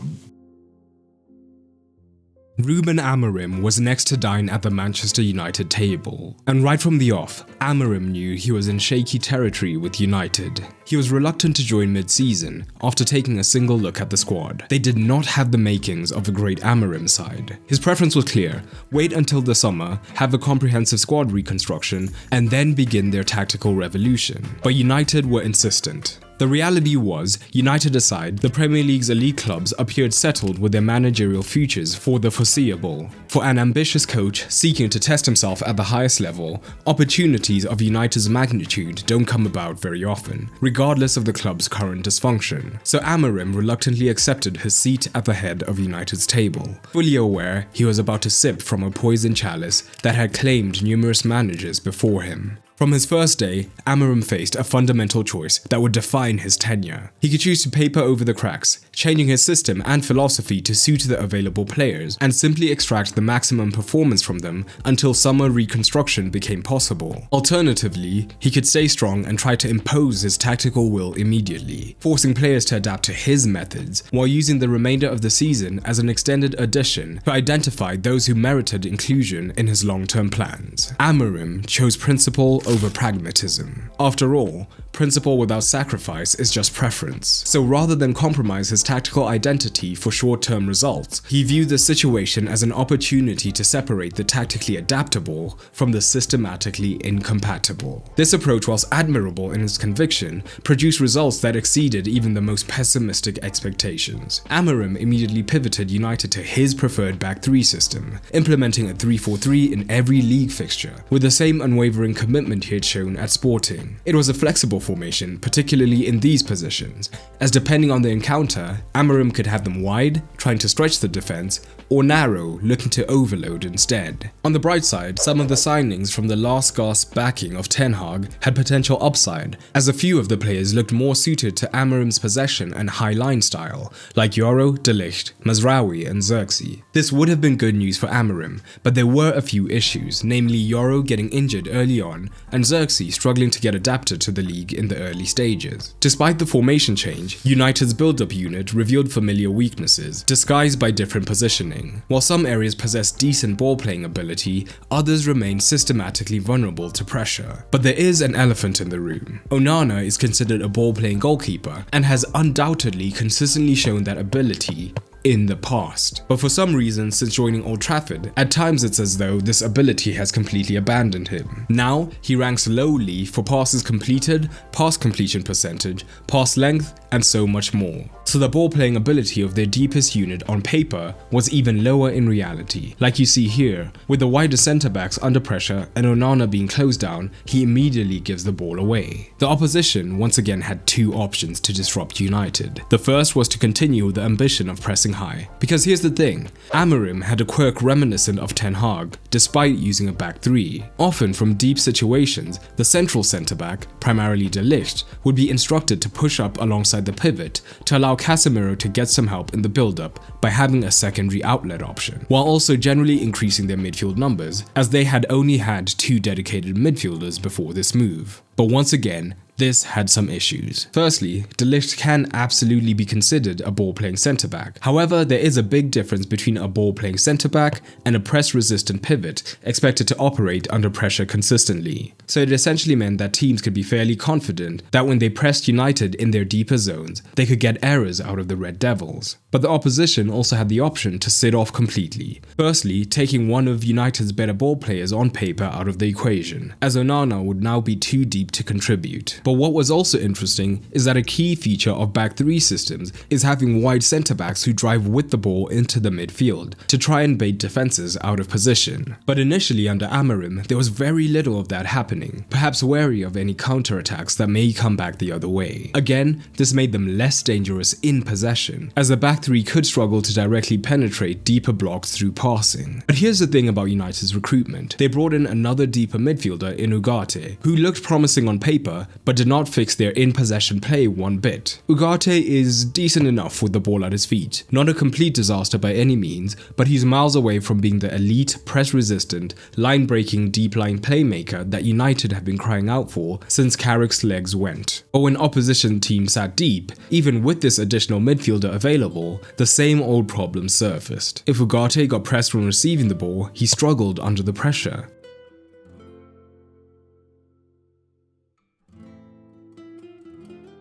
Ruben Amorim was next to dine at the Manchester United table, and right from the off, Amorim knew he was in shaky territory with United. He was reluctant to join mid-season after taking a single look at the squad. They did not have the makings of a great Amorim side. His preference was clear: wait until the summer, have a comprehensive squad reconstruction, and then begin their tactical revolution. But United were insistent. The reality was, United aside, the Premier League's elite clubs appeared settled with their managerial futures for the foreseeable. For an ambitious coach seeking to test himself at the highest level, opportunities of United's magnitude don't come about very often, regardless of the club's current dysfunction. So Amorim reluctantly accepted his seat at the head of United's table, fully aware he was about to sip from a poison chalice that had claimed numerous managers before him. From his first day, Amorim faced a fundamental choice that would define his tenure. He could choose to paper over the cracks, changing his system and philosophy to suit the available players, and simply extract the maximum performance from them until summer reconstruction became possible. Alternatively, he could stay strong and try to impose his tactical will immediately, forcing players to adapt to his methods, while using the remainder of the season as an extended addition to identify those who merited inclusion in his long-term plans. Amorim chose principle over pragmatism. After all, principle without sacrifice is just preference. So rather than compromise his tactical identity for short-term results, he viewed the situation as an opportunity to separate the tactically adaptable from the systematically incompatible. This approach, whilst admirable in its conviction, produced results that exceeded even the most pessimistic expectations. Amorim immediately pivoted United to his preferred back three system, implementing a 3-4-3 in every league fixture, with the same unwavering commitment he had shown at Sporting. It was a flexible formation, particularly in these positions, as depending on the encounter, Amorim could have them wide, trying to stretch the defense, or narrow, looking to overload instead. On the bright side, some of the signings from the last gasp backing of Ten Hag had potential upside, as a few of the players looked more suited to Amorim's possession and high line style, like Yoro, De Ligt, Mazraoui and Xerxes. This would have been good news for Amorim, but there were a few issues, namely Yoro getting injured early on, and Xerxes struggling to get adapted to the league in the early stages. Despite the formation change, United's build-up unit revealed familiar weaknesses, disguised by different positioning. While some areas possessed decent ball-playing ability, others remained systematically vulnerable to pressure. But there is an elephant in the room. Onana is considered a ball-playing goalkeeper and has undoubtedly consistently shown that ability in the past. But for some reason, since joining Old Trafford, at times it's as though this ability has completely abandoned him. Now, he ranks lowly for passes completed, pass completion percentage, pass length, and so much more. So the ball-playing ability of their deepest unit on paper was even lower in reality. Like you see here, with the wider centre-backs under pressure and Onana being closed down, he immediately gives the ball away. The opposition once again had two options to disrupt United. The first was to continue the ambition of pressing high. Because here's the thing, Amorim had a quirk reminiscent of Ten Hag, despite using a back three. Often from deep situations, the central centre-back, primarily De Ligt, would be instructed to push up alongside the pivot to allow Casemiro to get some help in the build-up by having a secondary outlet option, while also generally increasing their midfield numbers, as they had only had two dedicated midfielders before this move. But once again, this had some issues. Firstly, De Ligt can absolutely be considered a ball-playing centre-back. However, there is a big difference between a ball-playing centre-back and a press-resistant pivot expected to operate under pressure consistently. So it essentially meant that teams could be fairly confident that when they pressed United in their deeper zones, they could get errors out of the Red Devils. But the opposition also had the option to sit off completely. Firstly, taking one of United's better ball players on paper out of the equation, as Onana would now be too deep to contribute. But But what was also interesting is that a key feature of back three systems is having wide centre backs who drive with the ball into the midfield to try and bait defences out of position. But initially under Amorim, there was very little of that happening, perhaps wary of any counter-attacks that may come back the other way. Again, this made them less dangerous in possession, as the back three could struggle to directly penetrate deeper blocks through passing. But here's the thing about United's recruitment. They brought in another deeper midfielder in Ugarte, who looked promising on paper, but did not fix their in-possession play one bit. Ugarte is decent enough with the ball at his feet, not a complete disaster by any means, but he's miles away from being the elite, press-resistant, line-breaking deep-line playmaker that United have been crying out for since Carrick's legs went. But when opposition teams sat deep, even with this additional midfielder available, the same old problems surfaced. If Ugarte got pressed when receiving the ball, he struggled under the pressure.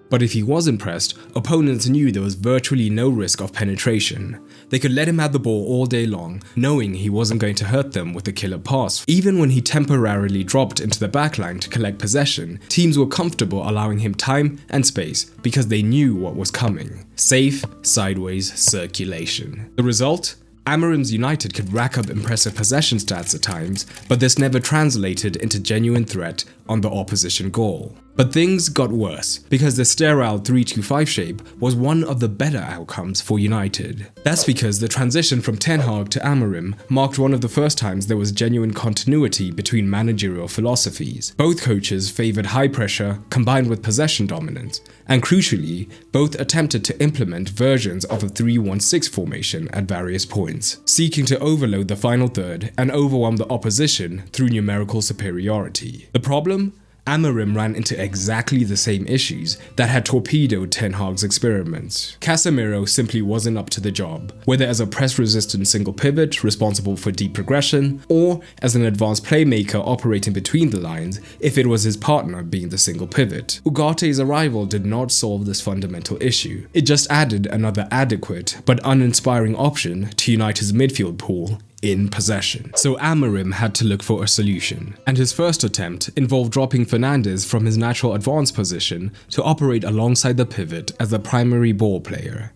But if he wasn't pressed, opponents knew there was virtually no risk of penetration. They could let him have the ball all day long, knowing he wasn't going to hurt them with a killer pass. Even when he temporarily dropped into the backline to collect possession, teams were comfortable allowing him time and space because they knew what was coming. Safe, sideways circulation. The result? Amorim's United could rack up impressive possession stats at times, but this never translated into genuine threat on the opposition goal. But things got worse, because the sterile 3-2-5 shape was one of the better outcomes for United. That's because the transition from Ten Hag to Amorim marked one of the first times there was genuine continuity between managerial philosophies. Both coaches favoured high pressure combined with possession dominance, and crucially, both attempted to implement versions of a 3-1-6 formation at various points, seeking to overload the final third and overwhelm the opposition through numerical superiority. The problem? Amorim ran into exactly the same issues that had torpedoed Ten Hag's experiments. Casemiro simply wasn't up to the job, whether as a press-resistant single pivot responsible for deep progression, or as an advanced playmaker operating between the lines if it was his partner being the single pivot. Ugarte's arrival did not solve this fundamental issue. It just added another adequate but uninspiring option to United's midfield pool in possession. So Amorim had to look for a solution, and his first attempt involved dropping Fernandes from his natural advanced position to operate alongside the pivot as the primary ball player.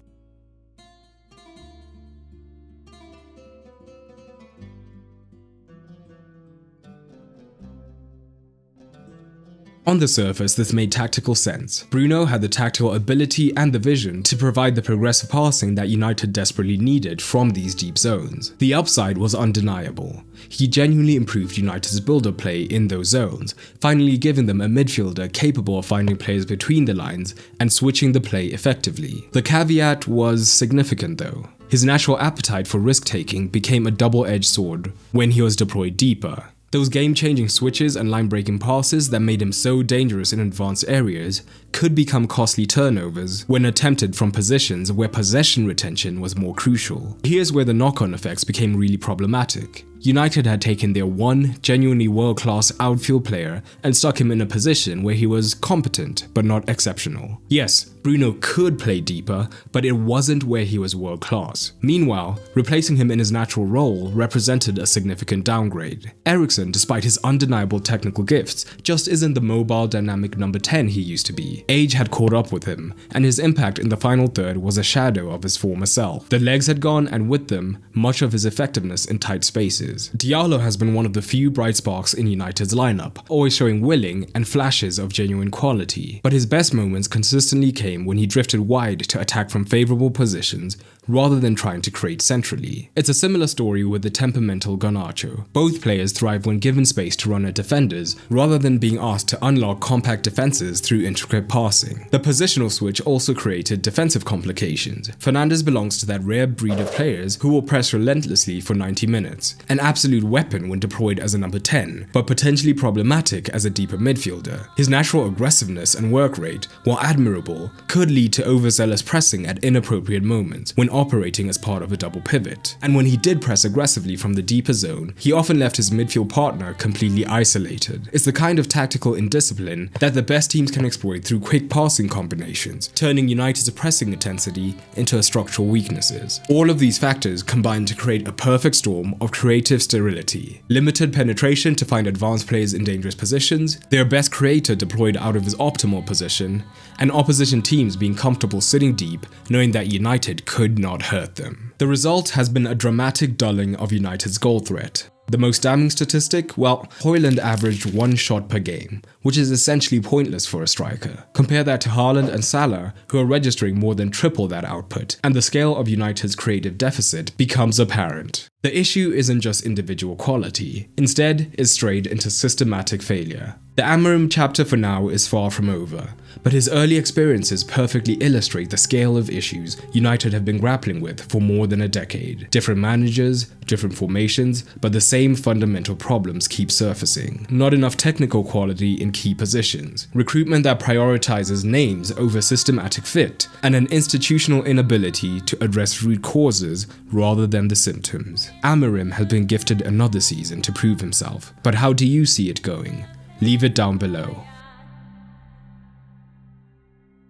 On the surface, this made tactical sense. Bruno had the tactical ability and the vision to provide the progressive passing that United desperately needed from these deep zones. The upside was undeniable. He genuinely improved United's build-up play in those zones, finally giving them a midfielder capable of finding players between the lines and switching the play effectively. The caveat was significant though. His natural appetite for risk-taking became a double-edged sword when he was deployed deeper. Those game-changing switches and line-breaking passes that made him so dangerous in advanced areas could become costly turnovers when attempted from positions where possession retention was more crucial. Here's where the knock-on effects became really problematic. United had taken their one genuinely world-class outfield player and stuck him in a position where he was competent but not exceptional. Yes, Bruno could play deeper, but it wasn't where he was world-class. Meanwhile, replacing him in his natural role represented a significant downgrade. Eriksen, despite his undeniable technical gifts, just isn't the mobile, dynamic number 10 he used to be. Age had caught up with him, and his impact in the final third was a shadow of his former self. The legs had gone, and with them, much of his effectiveness in tight spaces. Diallo has been one of the few bright sparks in United's lineup, always showing willing and flashes of genuine quality. But his best moments consistently came when he drifted wide to attack from favourable positions rather than trying to create centrally. It's a similar story with the temperamental Garnacho. Both players thrive when given space to run at defenders rather than being asked to unlock compact defences through intricate passing. The positional switch also created defensive complications. Fernandes belongs to that rare breed of players who will press relentlessly for 90 minutes, an absolute weapon when deployed as a number 10, but potentially problematic as a deeper midfielder. His natural aggressiveness and work rate, while admirable, could lead to overzealous pressing at inappropriate moments when operating as part of a double pivot. And when he did press aggressively from the deeper zone, he often left his midfield partner completely isolated. It's the kind of tactical indiscipline that the best teams can exploit through quick passing combinations, turning United's pressing intensity into structural weaknesses. All of these factors combine to create a perfect storm of creative sterility. Limited penetration to find advanced players in dangerous positions, their best creator deployed out of his optimal position, and opposition teams being comfortable sitting deep, knowing that United could not hurt them. The result has been a dramatic dulling of United's goal threat. The most damning statistic? Well, Højlund averaged 1 shot per game, which is essentially pointless for a striker. Compare that to Haaland and Salah, who are registering more than triple that output, and the scale of United's creative deficit becomes apparent. The issue isn't just individual quality, instead it's strayed into systematic failure. The Amorim chapter for now is far from over, but his early experiences perfectly illustrate the scale of issues United have been grappling with for more than a decade. Different managers, different formations, but the same fundamental problems keep surfacing. Not enough technical quality in key positions, recruitment that prioritizes names over systematic fit, and an institutional inability to address root causes rather than the symptoms. Amorim has been gifted another season to prove himself, but how do you see it going? Leave it down below.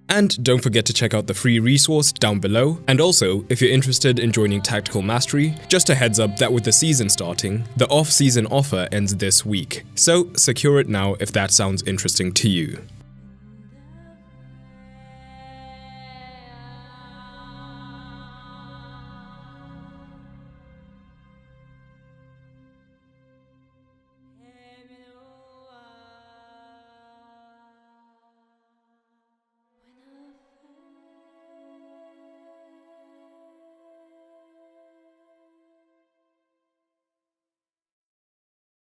And don't forget to check out the free resource down below. And also, if you're interested in joining Tactical Mastery, just a heads up that with the season starting, the off-season offer ends this week. So secure it now if that sounds interesting to you.